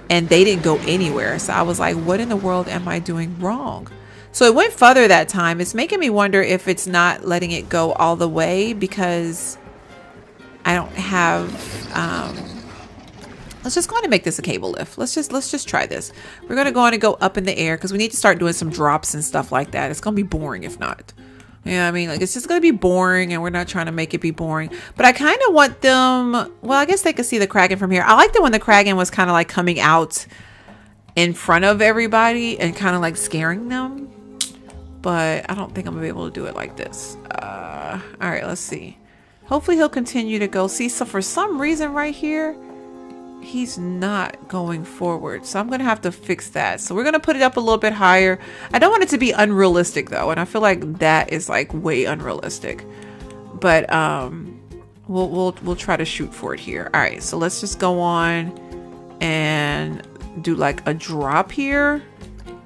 S1: and they didn't go anywhere. So I was like, what in the world am I doing wrong? So it went further that time. It's making me wonder if it's not letting it go all the way because I don't have, let's just go on and make this a cable lift. Let's just try this. We're going to go on and go up in the air because we need to start doing some drops and stuff like that. It's going to be boring if not. Yeah, I mean, like, it's just going to be boring and we're not trying to make it be boring. But I kind of want them, well, I guess they could see the Kraken from here. I liked it when the Kraken was kind of like coming out in front of everybody and kind of like scaring them. But I don't think I'm going to be able to do it like this. All right, let's see. Hopefully he'll continue to go. See, so for some reason right here, he's not going forward. So I'm going to have to fix that. So we're going to put it up a little bit higher. I don't want it to be unrealistic though. And I feel like that is like way unrealistic. But we'll try to shoot for it here. All right, so let's just go on and do like a drop here.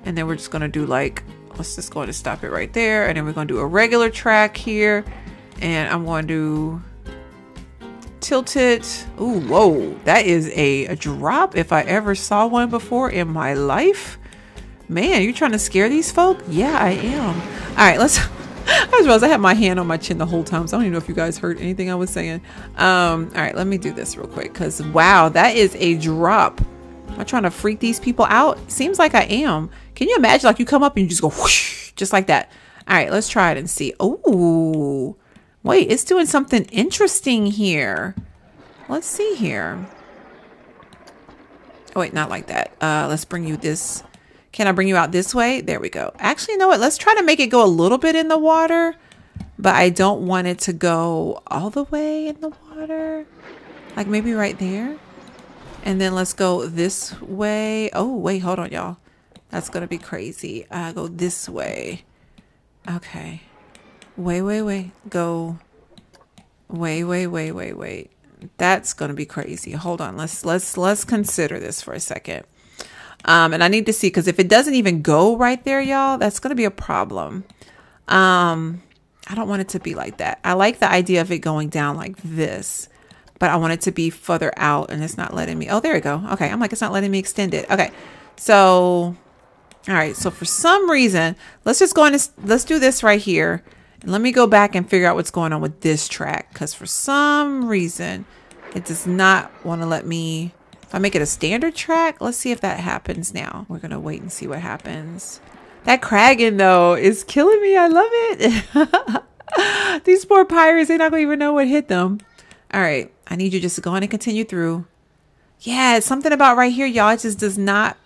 S1: And then we're just going to do like, let's just go ahead and stop it right there. And then we're going to do a regular track here. And I'm going to tilt it. Ooh, whoa, that is a drop if I ever saw one before in my life. Man, you trying to scare these folk? Yeah, I am. All right, let's, I just realized I had my hand on my chin the whole time, so I don't even know if you guys heard anything I was saying. All right, let me do this real quick because wow, that is a drop. Am I trying to freak these people out? Seems like I am. Can you imagine like you come up and you just go whoosh, just like that? All right, let's try it and see. Oh, wait, it's doing something interesting here. Let's see here. Oh, wait, not like that. Let's bring you this. Can I bring you out this way? There we go. Actually, you know what? Let's try to make it go a little bit in the water, but I don't want it to go all the way in the water. Like maybe right there. And then let's go this way. Oh, wait, hold on, y'all. That's going to be crazy. Go this way. Okay. Wait. Go. Wait. That's going to be crazy. Hold on. Let's consider this for a second. And I need to see, because if it doesn't even go right there, y'all, that's going to be a problem. I don't want it to be like that. I like the idea of it going down like this, but I want it to be further out and it's not letting me. Oh, there we go. Okay. I'm like, it's not letting me extend it. Okay. So, all right. So for some reason, let's just go on and let's do this right here. And let me go back and figure out what's going on with this track. Because for some reason, it does not want to let me. If I make it a standard track, let's see if that happens now. We're going to wait and see what happens. That Kraken, though, is killing me. I love it. These poor pirates, they're not going to even know what hit them. All right. I need you just to go on and continue through. Yeah, it's something about right here, y'all. It just does not.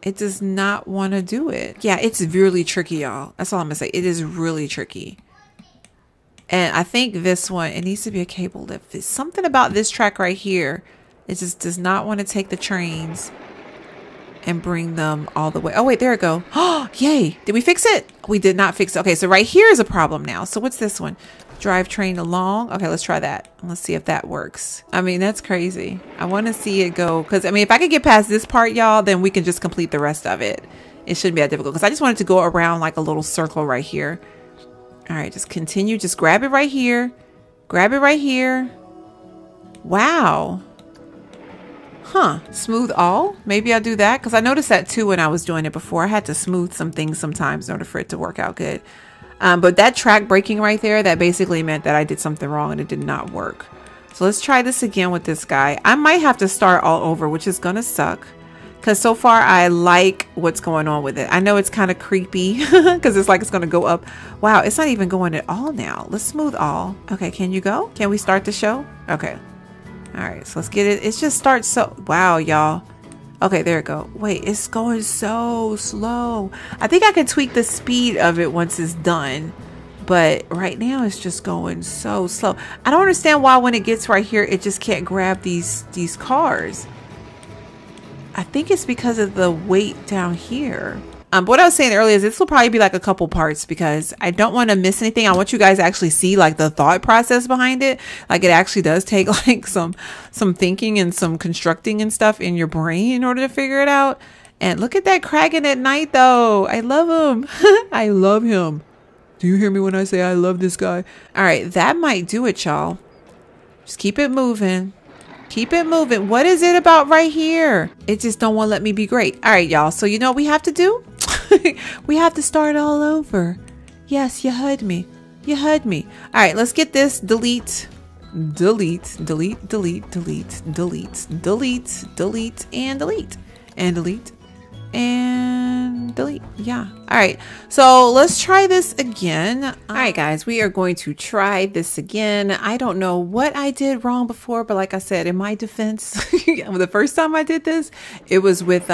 S1: It does not want to do it. Yeah, it's really tricky, y'all. That's all I'm going to say. It is really tricky. And I think this one, it needs to be a cable lift. There's something about this track right here. It just does not want to take the trains and bring them all the way. Oh, wait, there it go. Oh, yay. Did we fix it? We did not fix it. Okay, so right here is a problem now. So what's this one? Drive train along. Okay, let's try that. Let's see if that works. I mean, that's crazy. I want to see it go. Because, I mean, if I could get past this part, y'all, then we can just complete the rest of it. It shouldn't be that difficult. Because I just wanted to go around like a little circle right here. All right, just continue. Just grab it right here. Grab it right here. Wow. Huh. Smooth all? Maybe I'll do that because I noticed that too when I was doing it before. I had to smooth some things sometimes in order for it to work out good. But that track breaking right there, that basically meant that I did something wrong and it did not work. So let's try this again with this guy. I might have to start all over, which is going to suck. Because so far I like what's going on with it. I know it's kind of creepy because it's like it's going to go up. Wow, it's not even going at all now. Let's smooth all. Okay, can you go? Can we start the show? Okay. All right, so let's get it. It just starts so... Wow, y'all. Okay, there it go. Wait, it's going so slow. I think I can tweak the speed of it once it's done. But right now it's just going so slow. I don't understand why when it gets right here, it just can't grab these cars. I think it's because of the weight down here. But what I was saying earlier is this will probably be like a couple parts because I don't want to miss anything. I want you guys to actually see like the thought process behind it. Like it actually does take like some thinking and some constructing and stuff in your brain in order to figure it out. And look at that Kraken at night though. I love him. I love him. Do you hear me when I say I love this guy? All right, that might do it, y'all. Just keep it moving. Keep it moving. What is it about right here? It just don't want to let me be great. All right, y'all. So you know what we have to do? We have to start all over. Yes, you heard me. You heard me. All right, let's get this. Delete, delete, delete, delete, delete, delete, delete, delete, and delete, and delete, and delete. Yeah. All right. So let's try this again. All right, guys, we are going to try this again. I don't know what I did wrong before, but like I said, in my defense, the first time I did this, it was with,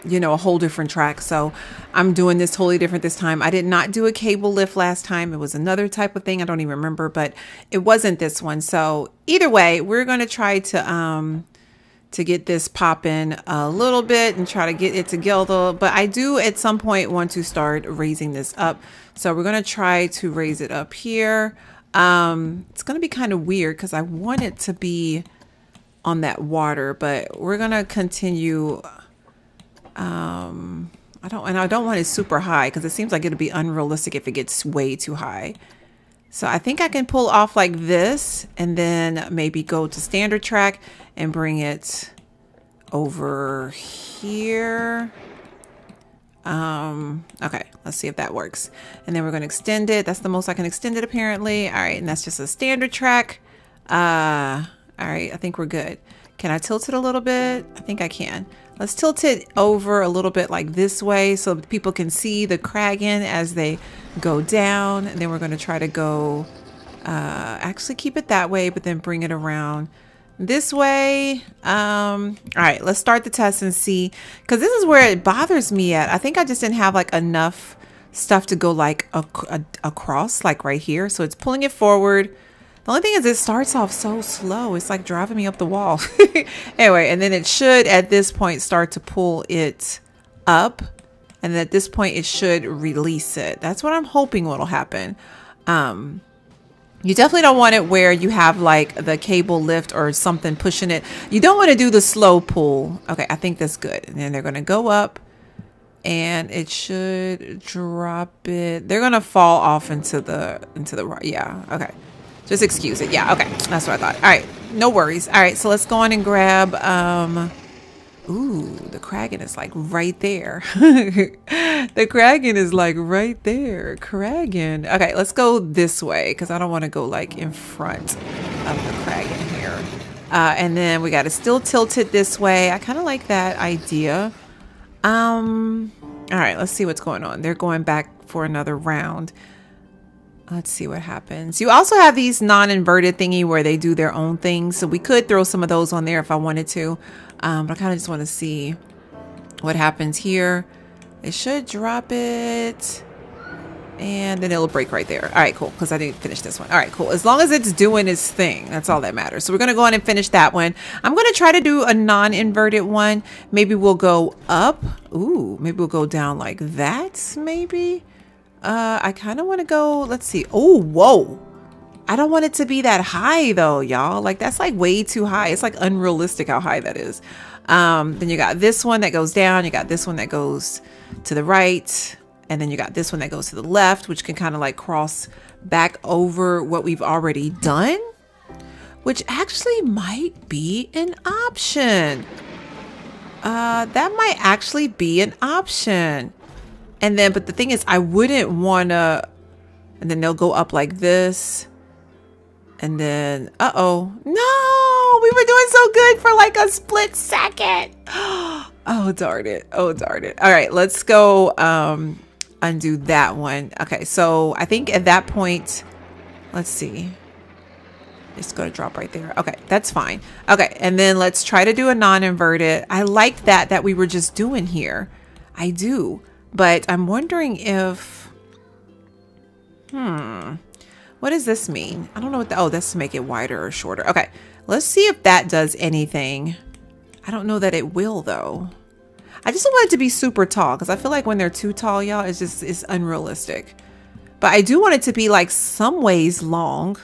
S1: you know, a whole different track. So I'm doing this totally different this time. I did not do a cable lift last time. It was another type of thing. I don't even remember, but it wasn't this one. So either way, we're going to try to get this popping a little bit and try to get it together. But I do at some point want to start raising this up. So we're going to try to raise it up here. It's going to be kind of weird because I want it to be on that water, but we're going to continue. I don't want it super high because it seems like it'll be unrealistic if it gets way too high. So I think I can pull off like this and then maybe go to standard track and bring it over here. Okay, let's see if that works. And then we're going to extend it. That's the most I can extend it apparently. All right, and that's just a standard track. All right, I think we're good. Can I tilt it a little bit? I think I can. Let's tilt it over a little bit like this way so people can see the Kraken as they go down. And then we're going to try to go, actually keep it that way, but then bring it around this way. All right, let's start the test and see, because this is where it bothers me at. I think I just didn't have like enough stuff to go like across, like right here. So it's pulling it forward. The only thing is it starts off so slow. It's like driving me up the wall. Anyway, and then it should at this point start to pull it up. And then at this point it should release it. That's what I'm hoping what'll happen. You definitely don't want it where you have like the cable lift or something pushing it. You don't want to do the slow pull. Okay, I think that's good. And then they're going to go up and it should drop it. They're going to fall off into the yeah, okay. Just excuse it. Yeah, okay. That's what I thought. All right. No worries. All right. So let's go on and grab, ooh, the Kraken is like right there. The Kraken is like right there. Kraken. Okay. Let's go this way because I don't want to go like in front of the Kraken here. And then we got to still tilt it this way. I kind of like that idea. All right. Let's see what's going on. They're going back for another round. Let's see what happens. You also have these non-inverted thingy where they do their own things. So we could throw some of those on there if I wanted to. But I kind of just want to see what happens here. It should drop it. And then it'll break right there. All right, cool. Because I didn't finish this one. All right, cool. As long as it's doing its thing, that's all that matters. So we're going to go on and finish that one. I'm going to try to do a non-inverted one. Maybe we'll go up. Ooh, maybe we'll go down like that, maybe. I kind of want to go, let's see. Oh, whoa. I don't want it to be that high though, y'all. Like that's like way too high. It's like unrealistic how high that is. Then you got this one that goes down. You got this one that goes to the right. And then you got this one that goes to the left, which can kind of like cross back over what we've already done, which actually might be an option. That might actually be an option. And then, but the thing is, I wouldn't want to, and then they'll go up like this. And then, uh-oh, no, we were doing so good for like a split second. Oh, darn it. Oh, darn it. All right, let's go undo that one. Okay, so I think at that point, let's see. It's going to drop right there. Okay, that's fine. Okay, and then let's try to do a non-inverted. I like that we were just doing here. I do, but I'm wondering if, what does this mean? I don't know what oh, that's to make it wider or shorter. Okay, let's see if that does anything. I don't know that it will though. I just don't want it to be super tall because I feel like when they're too tall, y'all, it's unrealistic. But I do want it to be like some ways long.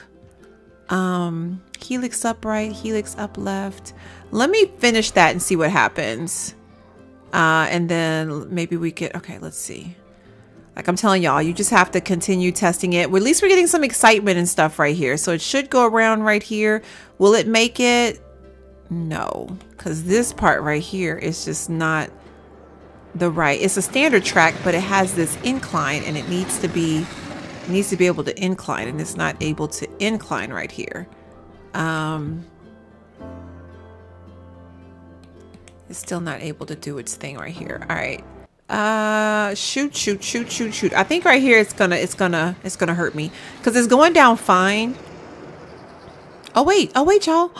S1: Helix up right, helix up left. Let me finish that and see what happens. And then maybe we could, okay, let's see. Like I'm telling y'all, you just have to continue testing it. Well, at least we're getting some excitement and stuff right here. So it should go around right here. Will it make it? No, because this part right here is just not the right. It's a standard track, but it has this incline and it needs to be able to incline, and it's not able to incline right here. It's still not able to do its thing right here. All right. Shoot. I think right here it's gonna hurt me because it's going down fine. Oh wait, y'all.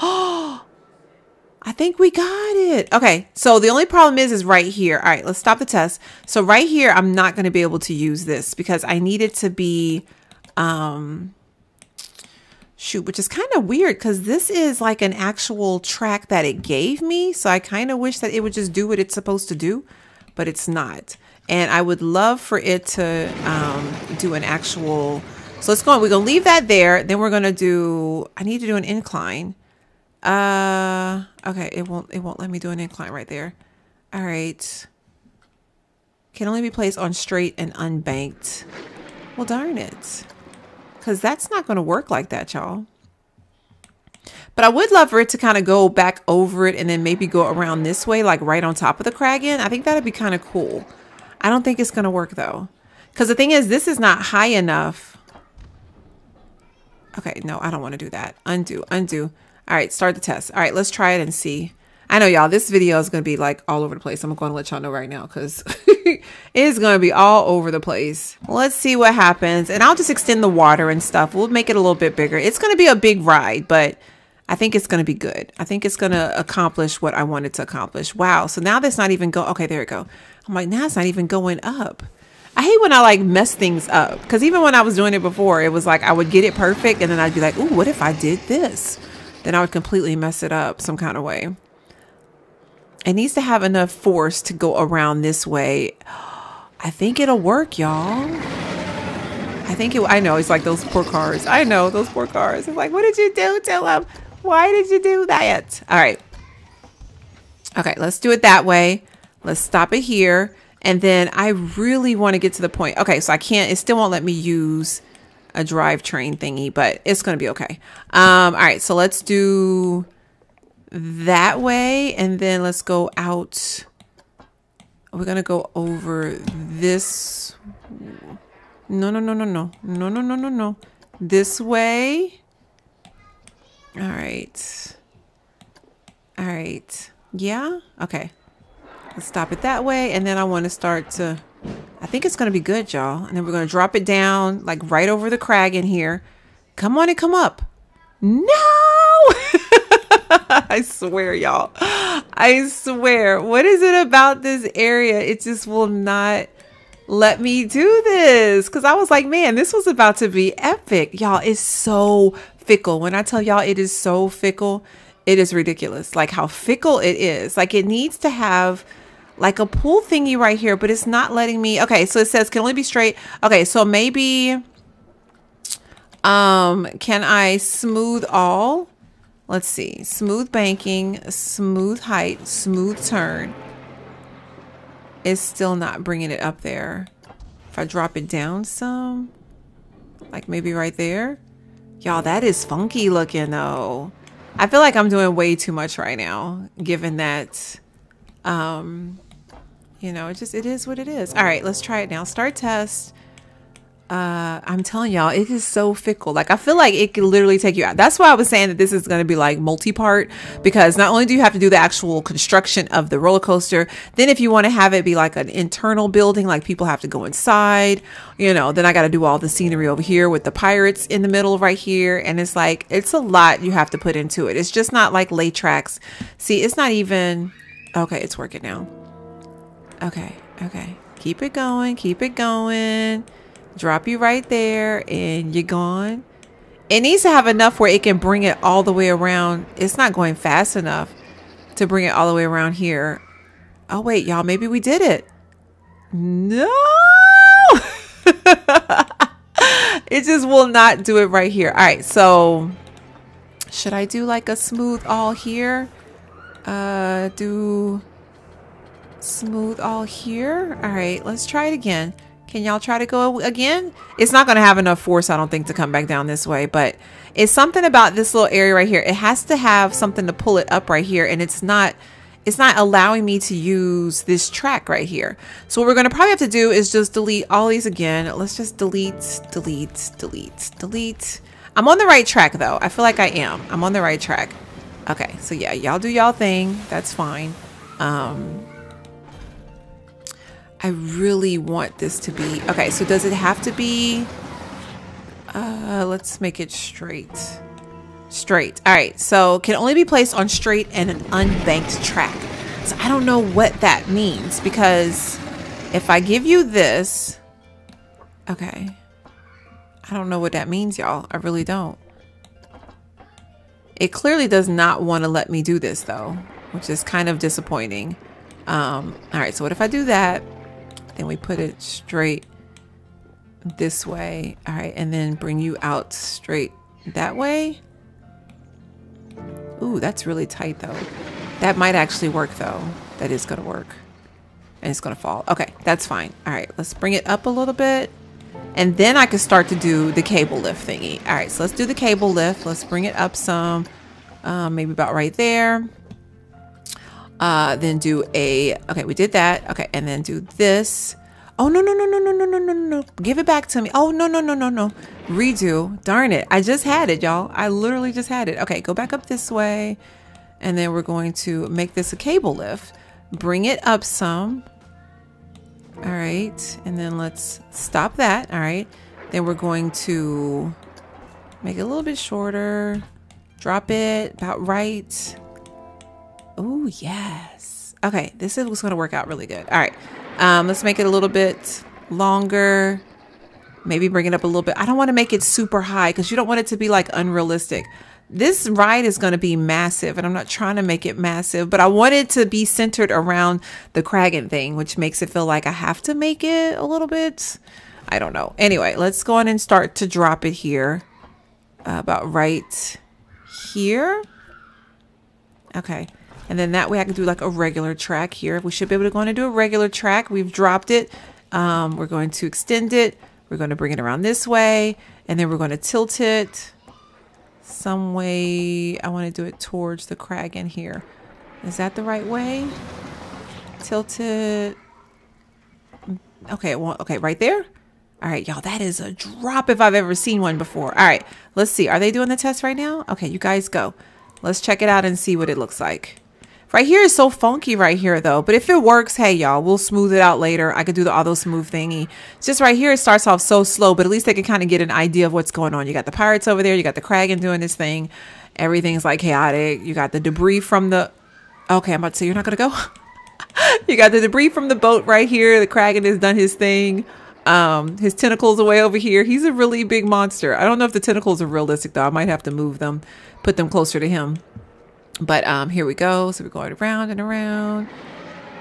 S1: I think we got it. Okay, so the only problem is right here. All right, let's stop the test. So right here, I'm not going to be able to use this because I need it to be, which is kind of weird because this is like an actual track that it gave me. So I kind of wish that it would just do what it's supposed to do, but it's not. And I would love for it to do an actual, so let's go on. We're going to leave that there. Then we're going to do, I need to do an incline. Okay, it won't let me do an incline right there. All right. Can only be placed on straight and unbanked. Well, darn it. Because that's not going to work like that, y'all. But I would love for it to kind of go back over it and then maybe go around this way, like right on top of the Kraken. I think that'd be kind of cool. I don't think it's going to work though. Because the thing is, this is not high enough. Okay, no, I don't want to do that. Undo. All right, start the test. All right, let's try it and see. I know, y'all, this video is going to be like all over the place. I'm going to let y'all know right now because it is going to be all over the place. Let's see what happens. And I'll just extend the water and stuff. We'll make it a little bit bigger. It's going to be a big ride, but I think it's going to be good. I think it's going to accomplish what I wanted to accomplish. Wow. So now that's not even go. Okay, there we go. I'm like, now it's not even going up. I hate when I like mess things up because even when I was doing it before, it was like I would get it perfect and then I'd be like, ooh, what if I did this? Then I would completely mess it up some kind of way. It needs to have enough force to go around this way. I think it'll work, y'all. I know, it's like those poor cars. I know, those poor cars. It's like, what did you do to them? Why did you do that? All right. Okay, let's do it that way. Let's stop it here. And then I really want to get to the point. Okay, so I can't, it still won't let me use a drivetrain thingy, but it's going to be okay. All right, so let's do that way. And then let's go out. We're going to go over this. No. This way. All right. Yeah. Okay. Let's stop it that way. And then I want to start to, I think it's going to be good, y'all. And then we're going to drop it down like right over the Kraken here. Come on and come up. No! I swear, y'all. I swear. What is it about this area? It just will not let me do this. Because I was like, man, this was about to be epic. Y'all, it's so fickle. When I tell y'all it is so fickle, it is ridiculous. Like how fickle it is. Like it needs to have like a pull thingy right here, but it's not letting me. Okay, so it says can only be straight. Okay, so maybe can I smooth all? Let's see. Smooth banking, smooth height, smooth turn. It's still not bringing it up there. If I drop it down some, like maybe right there. Y'all, that is funky looking though. I feel like I'm doing way too much right now, given that, you know, it is what it is. All right, let's try it now. Start test. I'm telling y'all, it is so fickle. Like, I feel like it could literally take you out. That's why I was saying that this is going to be like multi-part, because not only do you have to do the actual construction of the roller coaster, then if you want to have it be like an internal building, like people have to go inside, you know, then I got to do all the scenery over here with the pirates in the middle right here. And it's like, it's a lot you have to put into it. It's just not like lay tracks. See, it's not even, okay, it's working now. Okay. Keep it going. Keep it going. Drop you right there and you're gone. It needs to have enough where it can bring it all the way around. It's not going fast enough to bring it all the way around here. Oh wait, y'all, maybe we did it. No. It just will not do it right here. All right, so should I do like a smooth all here? Do smooth all here. All right, let's try it again. Can y'all try to go again? It's not going to have enough force, I don't think, to come back down this way, but it's something about this little area right here. It has to have something to pull it up right here, and it's not allowing me to use this track right here. So what we're going to probably have to do is just delete all these again. Let's just delete. I'm on the right track though. I feel like I am. I'm on the right track. Okay, so yeah, y'all do y'all thing. That's fine. I really want this to be, okay, so does it have to be, let's make it straight. All right, so can only be placed on straight and an unbanked track. So I don't know what that means, because if I give you this, okay, I don't know what that means, y'all. I really don't. It clearly does not want to let me do this though, which is kind of disappointing. All right, so what if I do that? Then we put it straight this way. All right, and then bring you out straight that way. Ooh, that's really tight though. That might actually work though. That is gonna work. And it's gonna fall. Okay, that's fine. All right, let's bring it up a little bit. And then I can start to do the cable lift thingy. All right, so let's do the cable lift. Let's bring it up some, maybe about right there. Then do a, okay, we did that. Okay, and then do this. Oh, no. Give it back to me. Oh, no. Redo. Darn it. I just had it, y'all. I literally just had it. Okay, go back up this way. And then we're going to make this a cable lift. Bring it up some. All right. And then let's stop that. All right. Then we're going to make it a little bit shorter. Drop it about right. Oh, yes. Okay, this is what's going to work out really good. All right, let's make it a little bit longer. Maybe bring it up a little bit. I don't want to make it super high because you don't want it to be like unrealistic. This ride is going to be massive, and I'm not trying to make it massive, but I want it to be centered around the Kraken thing, which makes it feel like I have to make it a little bit. I don't know. Anyway, let's go on and start to drop it here. About right here. Okay. And then that way I can do like a regular track here. We should be able to go on and do a regular track. We've dropped it. We're going to extend it. We're going to bring it around this way. And then we're going to tilt it some way. I want to do it towards the Kraken here. Is that the right way? Tilt it. Okay, well, okay, right there. All right, y'all, that is a drop if I've ever seen one before. All right, let's see. Are they doing the test right now? Okay, you guys go. Let's check it out and see what it looks like. Right here is so funky right here though, but if it works, hey y'all, we'll smooth it out later. I could do the auto smooth thingy. It's just right here, it starts off so slow, but at least they can kind of get an idea of what's going on. You got the pirates over there, you got the Kraken doing this thing. Everything's like chaotic. You got the debris from the, okay, I'm about to say you're not gonna go. You got the debris from the boat right here. The Kraken has done his thing. His tentacles away over here. He's a really big monster. I don't know if the tentacles are realistic though. I might have to move them, put them closer to him. But here we go. So we're going around and around,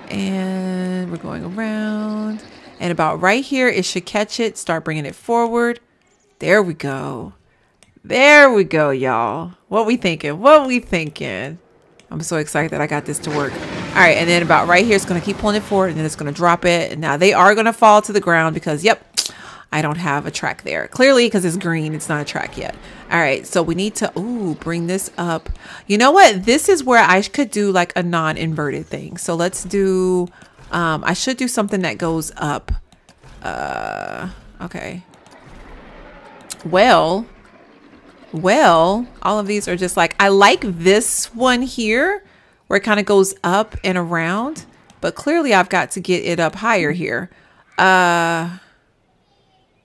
S1: and we're going around, and about right here, it should catch it. Start bringing it forward. There we go. There we go, y'all. What we thinking? What we thinking? I'm so excited that I got this to work. All right, and then about right here, it's going to keep pulling it forward, and then it's going to drop it. And now they are going to fall to the ground because, yep, I don't have a track there. Clearly, because it's green, it's not a track yet. All right, so we need to, bring this up. You know what? This is where I could do like a non-inverted thing. So let's do, I should do something that goes up. Okay. Well, all of these are just like, I like this one here where it kind of goes up and around, but clearly I've got to get it up higher here.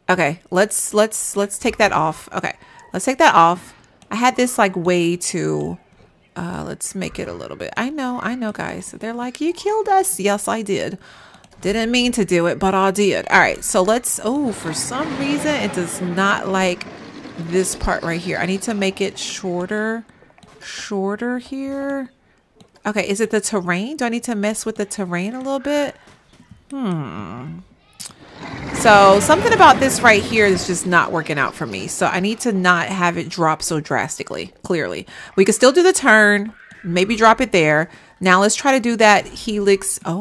S1: Okay, let's take that off. Okay, let's take that off. I had this like way too, let's make it a little bit. I know guys, they're like, you killed us. Yes, I did. Didn't mean to do it, but I did. All right, so let's, for some reason, it does not like this part right here. I need to make it shorter here. Okay, is it the terrain? Do I need to mess with the terrain a little bit? So something about this right here is just not working out for me. So I need to not have it drop so drastically, clearly. We can still do the turn, maybe drop it there. Now let's try to do that helix. Me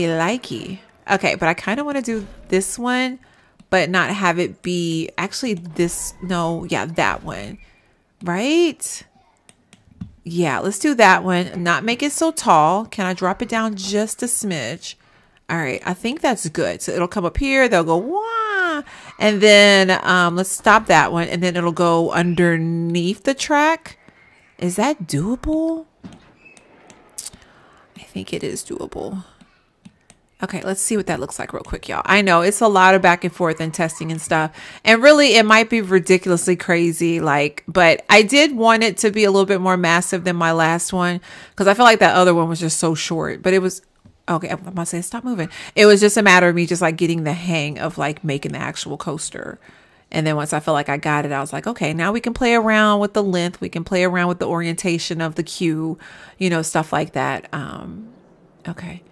S1: likey. Okay, but I kind of want to do this one, but not have it be actually this. No, yeah, that one, right? Yeah, let's do that one. Not make it so tall. Can I drop it down just a smidge? All right, I think that's good. So it'll come up here. They'll go, wah. And then let's stop that one. And then it'll go underneath the track. Is that doable? I think it is doable. Okay, let's see what that looks like real quick, y'all. I know it's a lot of back and forth and testing and stuff. And really, it might be ridiculously crazy, like, but I did want it to be a little bit more massive than my last one because I feel like that other one was just so short. But it was, okay, I'm about to say stop moving. It was just a matter of me just like getting the hang of like making the actual coaster. And then once I felt like I got it, I was like, okay, now we can play around with the length. We can play around with the orientation of the queue, you know, stuff like that. Okay.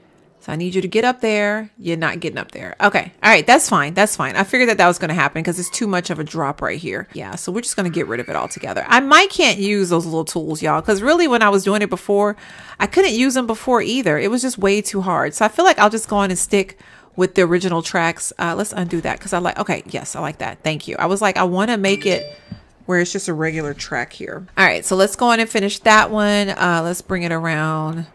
S1: So I need you to get up there. You're not getting up there. Okay. All right. That's fine. That's fine. I figured that was going to happen because it's too much of a drop right here. Yeah. So we're just going to get rid of it altogether. Can't use those little tools, y'all, because really when I was doing it before, I couldn't use them before either. It was just way too hard. So I feel like I'll just go on and stick with the original tracks. Let's undo that because I like, okay. Yes, I like that. Thank you. I was like, I want to make it where it's just a regular track here. All right. So let's go on and finish that one. Let's bring it around.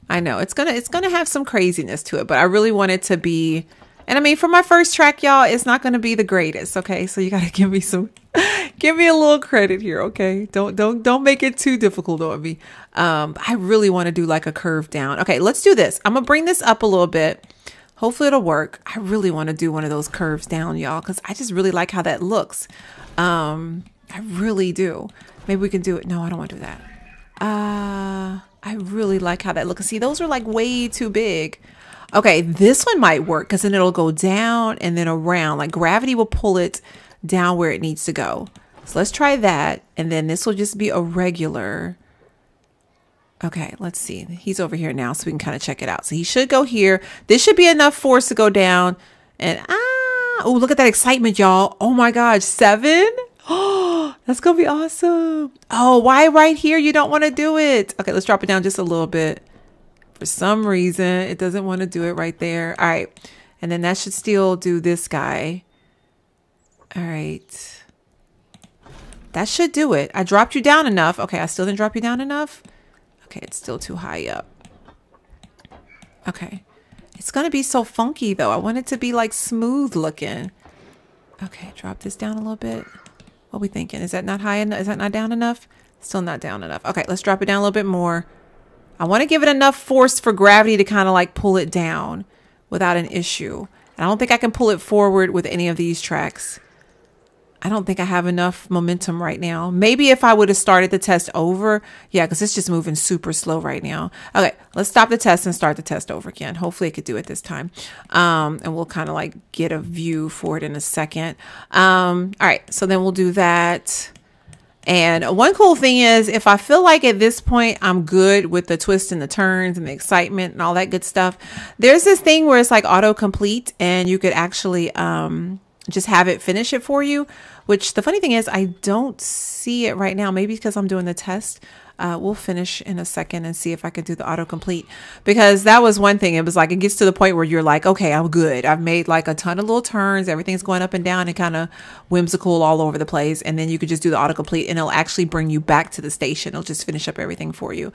S1: I know it's gonna have some craziness to it, but I really want it to be, and I mean, for my first track, y'all, it's not gonna be the greatest. Okay, so you gotta give me a little credit here. Okay, don't make it too difficult on me. I really want to do like a curve down. Okay, let's do this. I'm gonna bring this up a little bit. Hopefully it'll work. I really want to do one of those curves down, y'all, because I just really like how that looks. I really do. Maybe we can do it. No, I don't want to do that. I really like how that looks. See, those are like way too big. Okay, this one might work because then it'll go down and then around. Like gravity will pull it down where it needs to go. So let's try that. And then this will just be a regular. Okay, let's see. He's over here now, so we can kind of check it out. So he should go here. This should be enough force to go down. And oh, look at that excitement, y'all. Oh my gosh, 7? Oh, that's gonna be awesome. Oh, why right here? You don't want to do it. Okay, let's drop it down just a little bit. For some reason, it doesn't want to do it right there. All right, and then that should still do this guy. All right, that should do it. I dropped you down enough. Okay, I still didn't drop you down enough. Okay, it's still too high up. Okay, it's gonna be so funky though. I want it to be like smooth looking. Okay, drop this down a little bit. What are we thinking? Is that not high enough? Is that not down enough? Still not down enough. Okay, let's drop it down a little bit more. I want to give it enough force for gravity to kind of like pull it down without an issue. And I don't think I can pull it forward with any of these tracks. I don't think I have enough momentum right now. Maybe if I would have started the test over. Yeah, because it's just moving super slow right now. Okay, let's stop the test and start the test over again. Hopefully it could do it this time. And we'll kind of like get a view for it in a second. All right, so then we'll do that. And one cool thing is if I feel like at this point I'm good with the twists and the turns and the excitement and all that good stuff, there's this thing where it's like autocomplete and you could actually just have it finish it for you, which the funny thing is I don't see it right now. Maybe because I'm doing the test. We'll finish in a second and see if I can do the autocomplete, because that was one thing. It was like, it gets to the point where you're like, okay, I'm good. I've made like a ton of little turns. Everything's going up and down and kind of whimsical all over the place. And then you could just do the autocomplete and it'll actually bring you back to the station. It'll just finish up everything for you.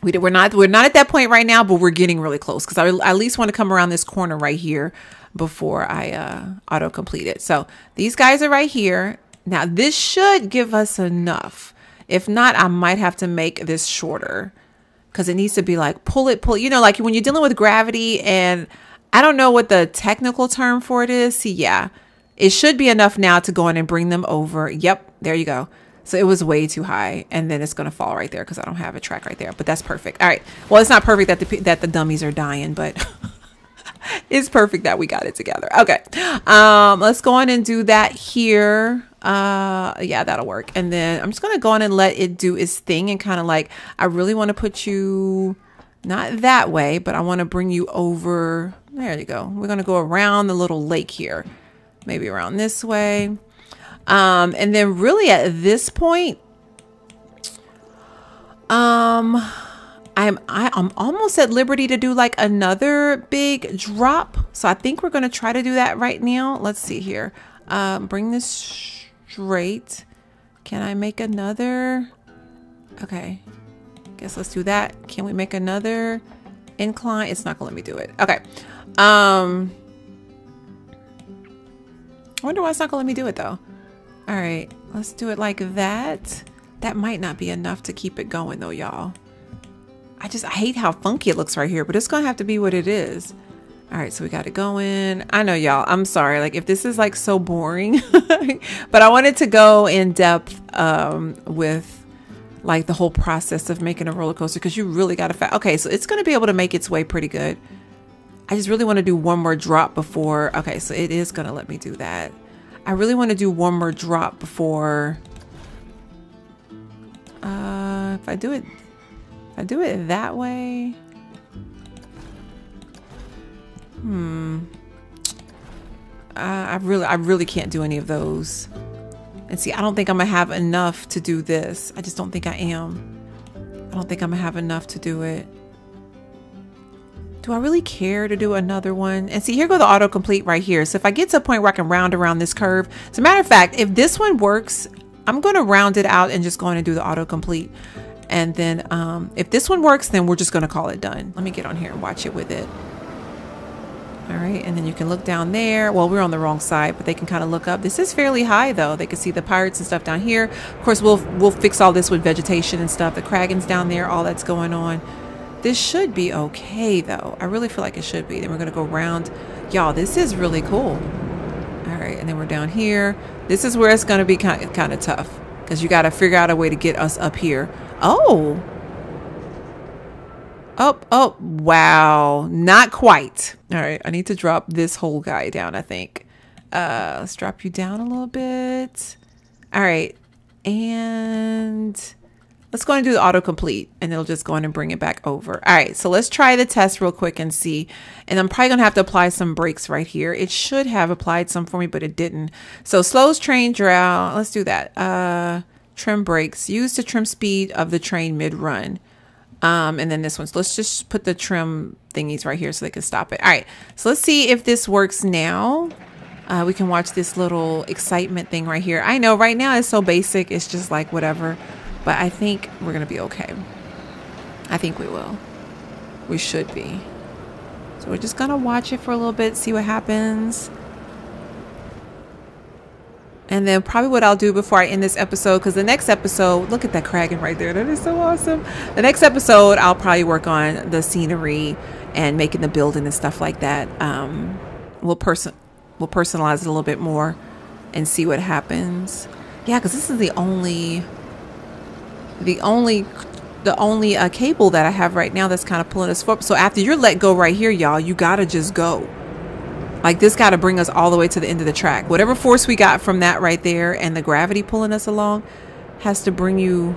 S1: We're not at that point right now, but we're getting really close, because I at least want to come around this corner right here before I autocomplete it. So these guys are right here. Now this should give us enough. If not, I might have to make this shorter, because it needs to be like pull it, you know, like when you're dealing with gravity, and I don't know what the technical term for it is. See, yeah, it should be enough now to go in and bring them over. Yep, there you go. So it was way too high, and then it's going to fall right there because I don't have a track right there, but that's perfect. All right. Well, it's not perfect that the dummies are dying, but it's perfect that we got it together. Okay. Let's go on and do that here. Yeah, that'll work. And then I'm just going to go on and let it do its thing, and kind of like, I really want to put you not that way, but I want to bring you over. There you go. We're going to go around the little lake here, maybe around this way. And then really at this point, I'm almost at liberty to do like another big drop. So I think we're going to try to do that right now. Let's see here. Bring this straight. Can I make another? Okay. Guess let's do that. Can we make another incline? It's not gonna let me do it. Okay. I wonder why it's not gonna let me do it though. All right, let's do it like that. That might not be enough to keep it going though, y'all. I hate how funky it looks right here, but it's gonna have to be what it is. All right, so we got it going. I know, y'all, I'm sorry. Like, if this is like so boring, but I wanted to go in depth with like the whole process of making a roller coaster, because you really got to, okay, so it's going to be able to make its way pretty good. I just really want to do one more drop before, okay, so it is going to let me do that. I really want to do one more drop before, if I do it that way, I really can't do any of those. And see, I don't think I'm gonna have enough to do this. I just don't think I am. I don't think I'm gonna have enough to do it. Do I really care to do another one? And see, here go the autocomplete right here. So if I get to a point where I can round around this curve, as a matter of fact, if this one works, I'm gonna round it out and just go in and do the autocomplete. And then if this one works, then we're just gonna call it done. Let me get on here and watch it with it. All right, and then you can look down there. Well, we're on the wrong side, but they can kind of look up. This is fairly high though. They can see the pirates and stuff down here. Of course, we'll fix all this with vegetation and stuff. The Kraken's down there, all that's going on. This should be okay though. I really feel like it should be. Then we're gonna go around. Y'all, this is really cool. All right, and then we're down here. This is where it's gonna be kind of tough, because you gotta figure out a way to get us up here. Oh, wow, not quite. All right, I need to drop this whole guy down, I think. Let's drop you down a little bit. All right, and let's go and do the autocomplete, and it'll just go in and bring it back over. All right, so let's try the test real quick and see. And I'm probably gonna have to apply some brakes right here. It should have applied some for me, but it didn't. So slows train drought. Let's do that. Trim brakes. Use to trim speed of the train mid-run. And then this one. So let's just put the trim thingies right here so they can stop it. All right, so let's see if this works now. We can watch this little excitement thing right here. I know right now it's so basic, it's just like whatever, but I think we're gonna be okay. I think we will. We should be. So we're just gonna watch it for a little bit, see what happens. And then probably what I'll do before I end this episode, because the next episode, look at that Kraken right there. That is so awesome. The next episode, I'll probably work on the scenery and making the building and stuff like that. We'll personalize it a little bit more and see what happens. Yeah, because this is the only cable that I have right now that's kind of pulling us forward. So after you're let go right here, y'all, you gotta just go. Like, this got to bring us all the way to the end of the track. Whatever force we got from that right there and the gravity pulling us along has to bring you.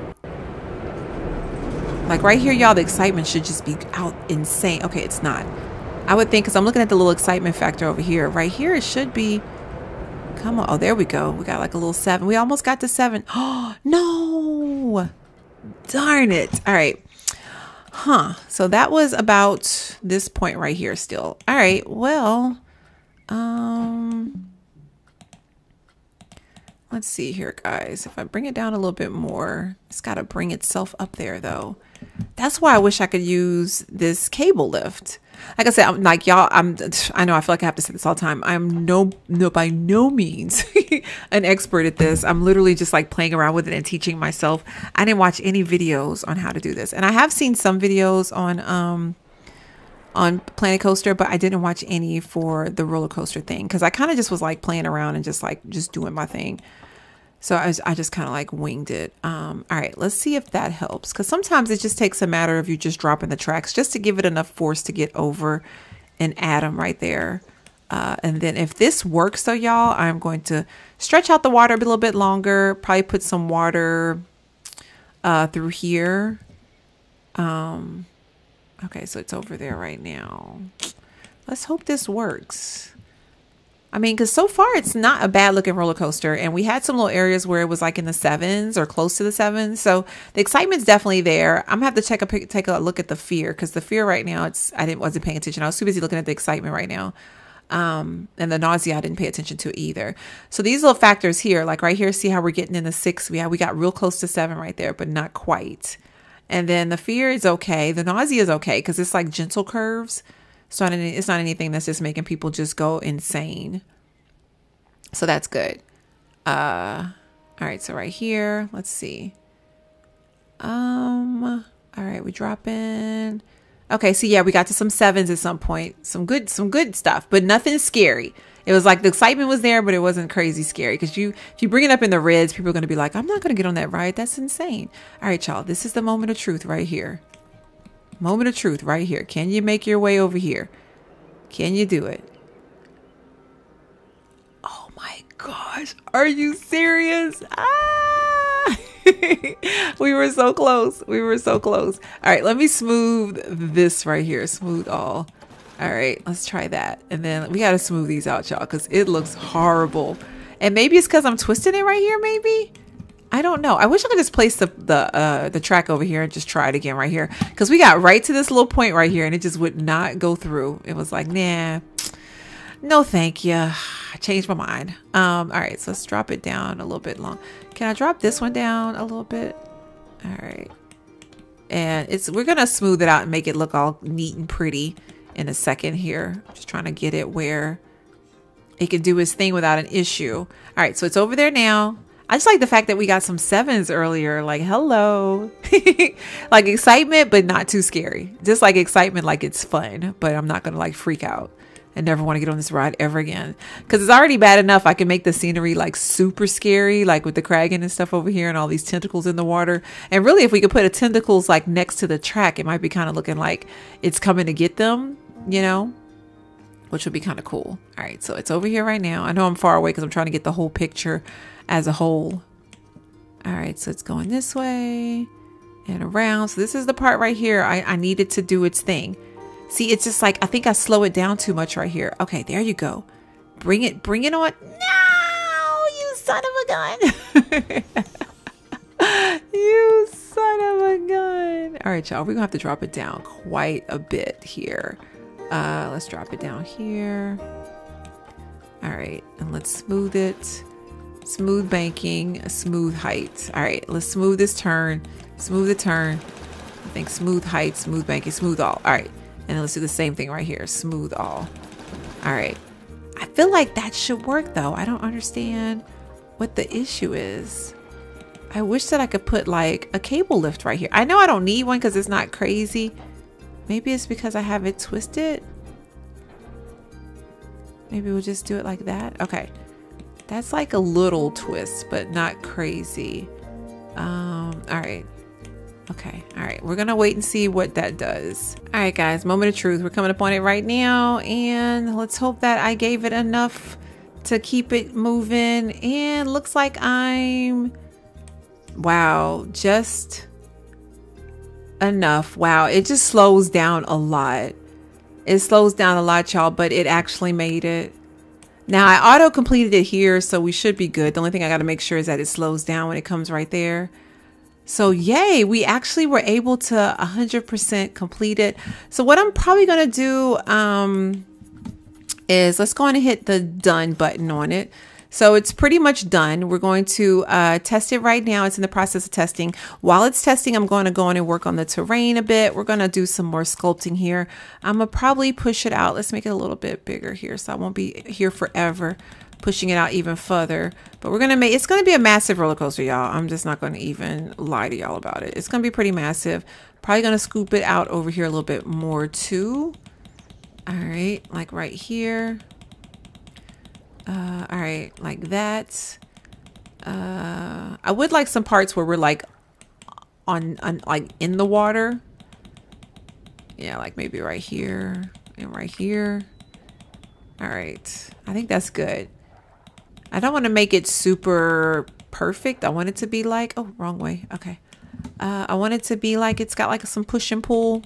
S1: Like right here, y'all, the excitement should just be out insane. Okay, it's not. I would think, because I'm looking at the little excitement factor over here. Right here, it should be. Come on. Oh, there we go. We got like a little 7. We almost got to 7. Oh, no. Darn it. All right. Huh. So that was about this point right here still. All right. Well, let's see here, guys. If I bring it down a little bit more, it's got to bring itself up there, though. That's why I wish I could use this cable lift. Like I said, I'm like, y'all, I know I feel like I have to say this all the time. I'm by no means an expert at this. I'm literally just like playing around with it and teaching myself. I didn't watch any videos on how to do this. And I have seen some videos on Planet Coaster, but I didn't watch any for the roller coaster thing, because I kind of just was like playing around and just doing my thing. So I just kind of like winged it. All right, let's see if that helps, because sometimes it just takes a matter of you just dropping the tracks just to give it enough force to get over and add them right there. And then if this works though, y'all, I'm going to stretch out the water a little bit longer, probably put some water through here. Okay, so it's over there right now. Let's hope this works. I mean, because so far it's not a bad looking roller coaster, and we had some little areas where it was like in the 7s or close to the 7s. So the excitement's definitely there. I'm gonna have to take a look at the fear, because the fear right now, wasn't paying attention. I was too busy looking at the excitement right now. And the nausea, I didn't pay attention to either. So these little factors here, like right here, see how we're getting in the 6? We got real close to 7 right there, but not quite. And then the fear is okay. The nausea is okay, because it's like gentle curves. So it's not anything that's just making people just go insane. So that's good. All right, so right here, let's see. All right, we drop in. Okay, so yeah, we got to some 7s at some point. Some good stuff, but nothing scary. It was like the excitement was there, but it wasn't crazy scary, because if you bring it up in the reds, people are going to be like, I'm not going to get on that ride. That's insane. All right, y'all, this is the moment of truth right here. Moment of truth right here. Can you make your way over here? Can you do it? Oh my gosh. Are you serious? Ah! We were so close. We were so close. All right, let me smooth this right here. Smooth all. All right, let's try that. And then we got to smooth these out, y'all, because it looks horrible. And maybe it's because I'm twisting it right here, maybe? I don't know. I wish I could just place the track over here and just try it again right here, because we got right to this little point right here and it just would not go through. It was like, nah, no, thank you. I changed my mind. All right, so let's drop it down a little bit long. Can I drop this one down a little bit? All right. And we're going to smooth it out and make it look all neat and pretty in a second here. Just trying to get it where it can do its thing without an issue. All right, so it's over there now. I just like the fact that we got some 7s earlier. Like, hello. Like excitement, but not too scary. Just like excitement, like it's fun, but I'm not going to like freak out and never want to get on this ride ever again. Because it's already bad enough. I can make the scenery like super scary, like with the Kraken and stuff over here and all these tentacles in the water. And really, if we could put a tentacles like next to the track, it might be kind of looking like it's coming to get them, you know, which would be kind of cool. All right, so it's over here right now. I know I'm far away because I'm trying to get the whole picture as a whole. All right, so it's going this way and around. So this is the part right here I needed to do its thing. See, it's just like, I think I slow it down too much right here. Okay, there you go. Bring it on. No, you son of a gun. You son of a gun. All right, y'all, we're gonna have to drop it down quite a bit here. Let's drop it down here. All right, and let's smooth it. Smooth banking, smooth height. All right, let's smooth this turn. Smooth the turn. I think smooth height, smooth banking, smooth all. All right, and then let's do the same thing right here. Smooth all. All right. I feel like that should work though. I don't understand what the issue is. I wish that I could put like a cable lift right here. I know I don't need one because it's not crazy. Maybe it's because I have it twisted. Maybe we'll just do it like that. Okay. That's like a little twist, but not crazy. All right. Okay. All right. We're going to wait and see what that does. All right, guys, moment of truth. We're coming up on it right now. And let's hope that I gave it enough to keep it moving. And looks like wow, just enough. Wow. It just slows down a lot. It slows down a lot, y'all, but it actually made it. Now I auto completed it here, so we should be good. The only thing I got to make sure is that it slows down when it comes right there. So yay, we actually were able to 100% complete it. So what I'm probably going to do is let's go on and hit the done button on it. So it's pretty much done. We're going to test it right now. It's in the process of testing. While it's testing, I'm going to go on and work on the terrain a bit. We're going to do some more sculpting here. I'm going to probably push it out. Let's make it a little bit bigger here so I won't be here forever, pushing it out even further. But we're going to make, it's going to be a massive roller coaster, y'all. I'm just not going to even lie to y'all about it. It's going to be pretty massive. Probably going to scoop it out over here a little bit more too. All right, like right here. All right, like that. I would like some parts where we're like on like in the water. Yeah, like maybe right here and right here. All right, I think that's good. I don't want to make it super perfect. I want it to be like, oh, wrong way. Okay. I want it to be like it's got like some push and pull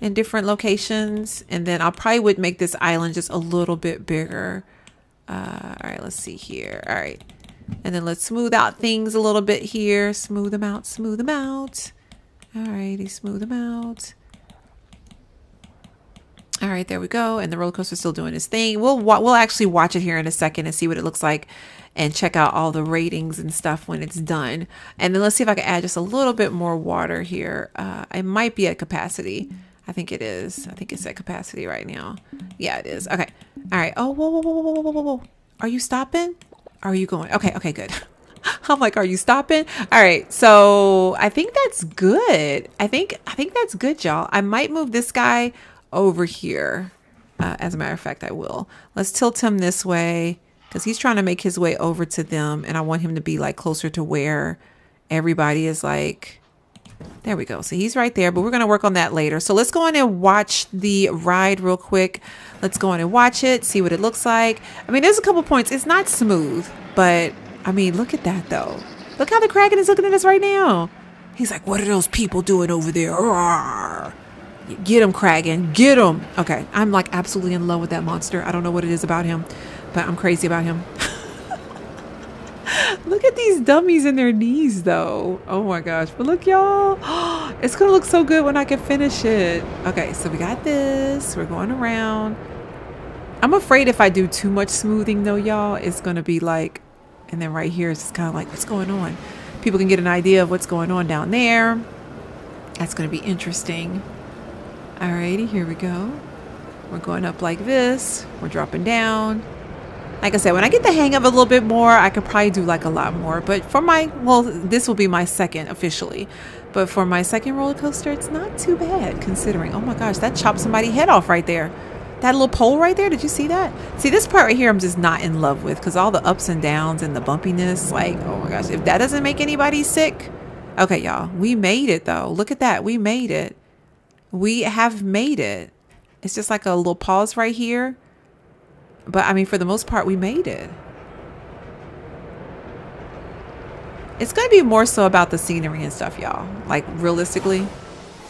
S1: in different locations. And then I probably would make this island just a little bit bigger. All right, let's see here. All right. And then let's smooth out things a little bit here. Smooth them out, smooth them out. All righty, smooth them out. All right, there we go. And the roller coaster is still doing its thing. We'll actually watch it here in a second and see what it looks like and check out all the ratings and stuff when it's done. And then let's see if I can add just a little bit more water here. It might be at capacity. I think it is. I think it's at capacity right now. Yeah, it is. Okay. All right. Oh, whoa, whoa, whoa, whoa, whoa, whoa, whoa. Are you stopping? Are you going? Okay. Okay, good. I'm like, are you stopping? All right. So I think that's good. I think that's good, y'all. I might move this guy over here. As a matter of fact, I will. Let's tilt him this way because he's trying to make his way over to them. And I want him to be like closer to where everybody is like. There we go. So he's right there, but we're going to work on that later. So let's go on and watch the ride real quick. Let's go on and watch it, see what it looks like. I mean, there's a couple points. It's not smooth, but I mean, look at that though. Look how the Kraken is looking at us right now. He's like, what are those people doing over there? Roar. Get him, Kraken. Get him. Okay. I'm like absolutely in love with that monster. I don't know what it is about him, but I'm crazy about him. Look at these dummies in their knees though. Oh my gosh. But look, y'all. It's going to look so good when I can finish it. Okay. So we got this. We're going around. I'm afraid if I do too much smoothing though, y'all, it's going to be like, and then right here, it's just kind of like, what's going on? People can get an idea of what's going on down there. That's going to be interesting. Alrighty, here we go. We're going up like this. We're dropping down. Like I said, when I get the hang of it a little bit more, I could probably do like a lot more. But for my, well, this will be my second officially. But for my second roller coaster, it's not too bad considering. Oh my gosh, that chopped somebody's head off right there. That little pole right there, did you see that? See, this part right here, I'm just not in love with because all the ups and downs and the bumpiness, like, oh my gosh, if that doesn't make anybody sick. Okay, y'all, we made it though. Look at that, we made it. We have made it. It's just like a little pause right here. But I mean, for the most part, we made it. It's going to be more so about the scenery and stuff, y'all. Like, realistically,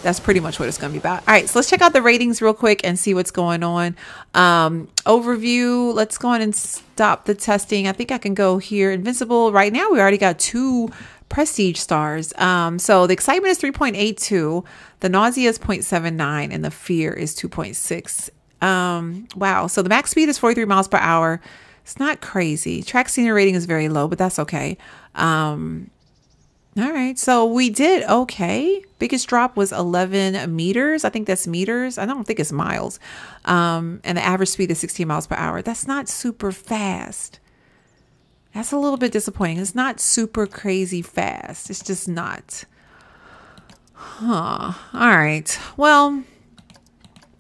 S1: that's pretty much what it's going to be about. All right, so let's check out the ratings real quick and see what's going on. Overview, let's go on and stop the testing. I think I can go here. Invincible, right now, we already got 2 prestige stars. So the excitement is 3.82. The nausea is 0.79 and the fear is 2.6. Wow. So the max speed is 43 miles per hour. It's not crazy. Track scenery rating is very low, but that's okay. All right. So we did okay. Biggest drop was 11 meters. I think that's meters. I don't think it's miles. And the average speed is 16 miles per hour. That's not super fast. That's a little bit disappointing. It's not super crazy fast. It's just not. Huh. All right. Well,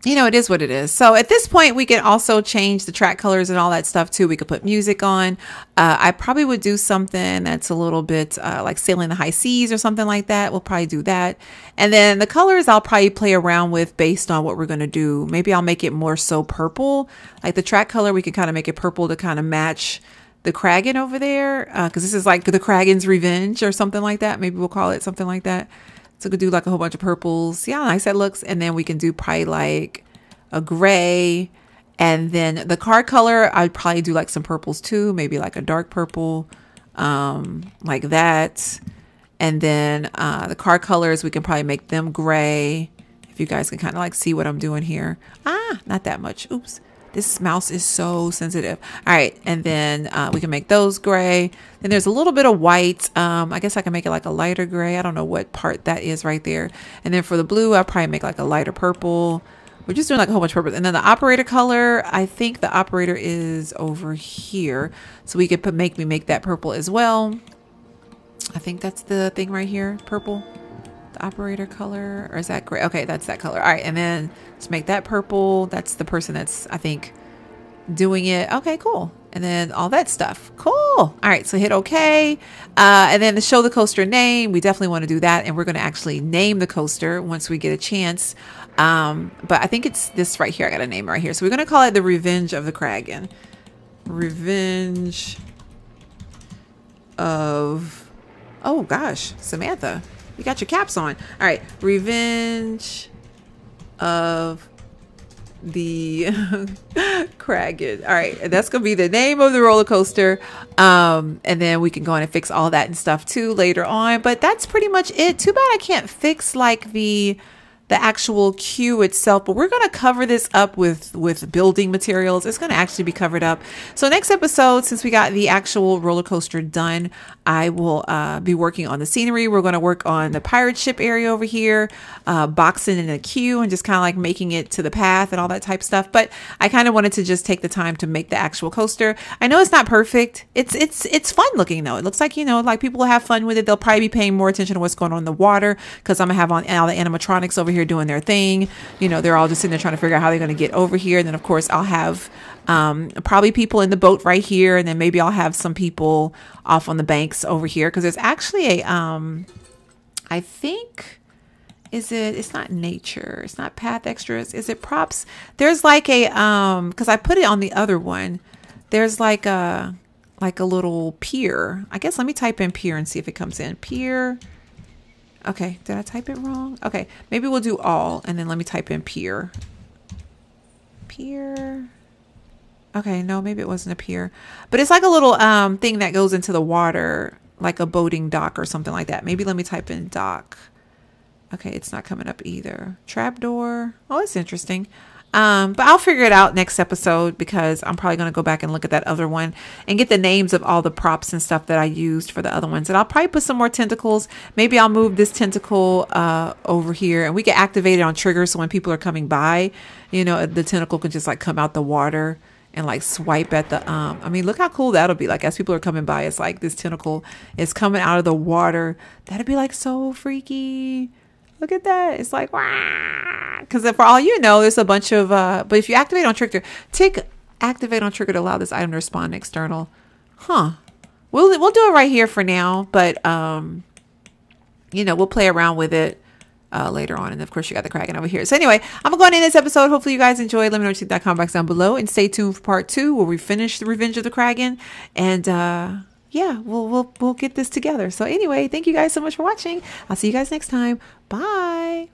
S1: you know, it is what it is. So at this point, we can also change the track colors and all that stuff too. We could put music on. I probably would do something that's a little bit like Sailing the High Seas or something like that. We'll probably do that. And then the colors I'll probably play around with based on what we're going to do. Maybe I'll make it more so purple. Like the track color, we can kind of make it purple to kind of match the Kraken over there. Because this is like the Kraken's Revenge or something like that. Maybe we'll call it something like that. So we could do like a whole bunch of purples. See how nice that looks. And then we can do probably like a gray, and then the card color, I'd probably do like some purples too, maybe like a dark purple, like that. And then the card colors, we can probably make them gray. If you guys can kind of like see what I'm doing here. Not that much. Oops. This mouse is so sensitive. All right. And then we can make those gray. Then there's a little bit of white. I guess I can make it like a lighter gray. I don't know what part that is right there. And then for the blue, I'll probably make like a lighter purple. We're just doing like a whole bunch of purples. And then the operator color, I think the operator is over here. So we could make that purple as well. I think that's the thing right here, purple. The operator color, or is that gray? Okay, that's that color. All right, and then let's make that purple. That's the person that's, I think, doing it. Okay, cool. And then all that stuff. Cool. All right, so hit okay. And then to show the coaster name, we definitely want to do that. And we're going to actually name the coaster once we get a chance. But I think it's this right here. I got a name right here. So we're going to call it the Revenge of the Kraken. Revenge of, oh gosh, Samantha. You got your caps on. All right. Revenge of the Kraken. All right. That's going to be the name of the roller coaster. And then we can go in and fix all that and stuff too later on. But that's pretty much it. Too bad I can't fix like the actual queue itself, but we're going to cover this up with building materials. It's going to actually be covered up. So next episode, since we got the actual roller coaster done, I will be working on the scenery. We're going to work on the pirate ship area over here, boxing in a queue and just kind of like making it to the path and all that type stuff. But I kind of wanted to just take the time to make the actual coaster. I know it's not perfect. It's fun looking though. It looks like, you know, like people will have fun with it. They'll probably be paying more attention to what's going on in the water because I'm gonna have on all the animatronics over here doing their thing. You know, they're all just sitting there trying to figure out how they're going to get over here. And then of course I'll have probably people in the boat right here, and then maybe I'll have some people off on the banks over here because there's actually a I think, it's not nature, it's not path extras, is it props? There's like a because I put it on the other one, there's like a little pier. I guess let me type in pier and see if it comes in. Pier. Okay, did I type it wrong? Okay, maybe we'll do all, and then let me type in pier. Pier. Okay, no, maybe it wasn't a pier. But it's like a little thing that goes into the water, like a boating dock or something like that. Maybe let me type in dock. Okay, it's not coming up either. Trapdoor. Oh, it's interesting. But I'll figure it out next episode because I'm probably going to go back and look at that other one and get the names of all the props and stuff that I used for the other ones. And I'll probably put some more tentacles. Maybe I'll move this tentacle over here, and we can activate it on trigger. So when people are coming by, you know, the tentacle can just like come out the water and like swipe at the, I mean, look how cool that'll be. Like as people are coming by, it's like this tentacle is coming out of the water. That'd be like so freaky. Look at that. It's like, wow. Because for all you know, there's a bunch of, but if you activate on trigger, activate on trigger to allow this item to respond external. Huh. We'll do it right here for now. But, you know, we'll play around with it later on. And of course, you got the Kraken over here. So anyway, I'm going to end this episode. Hopefully you guys enjoyed. Let me know what you think in the comment box down below. And stay tuned for part 2 where we finish the Revenge of the Kraken. And, yeah, we'll get this together. So anyway, thank you guys so much for watching. I'll see you guys next time. Bye.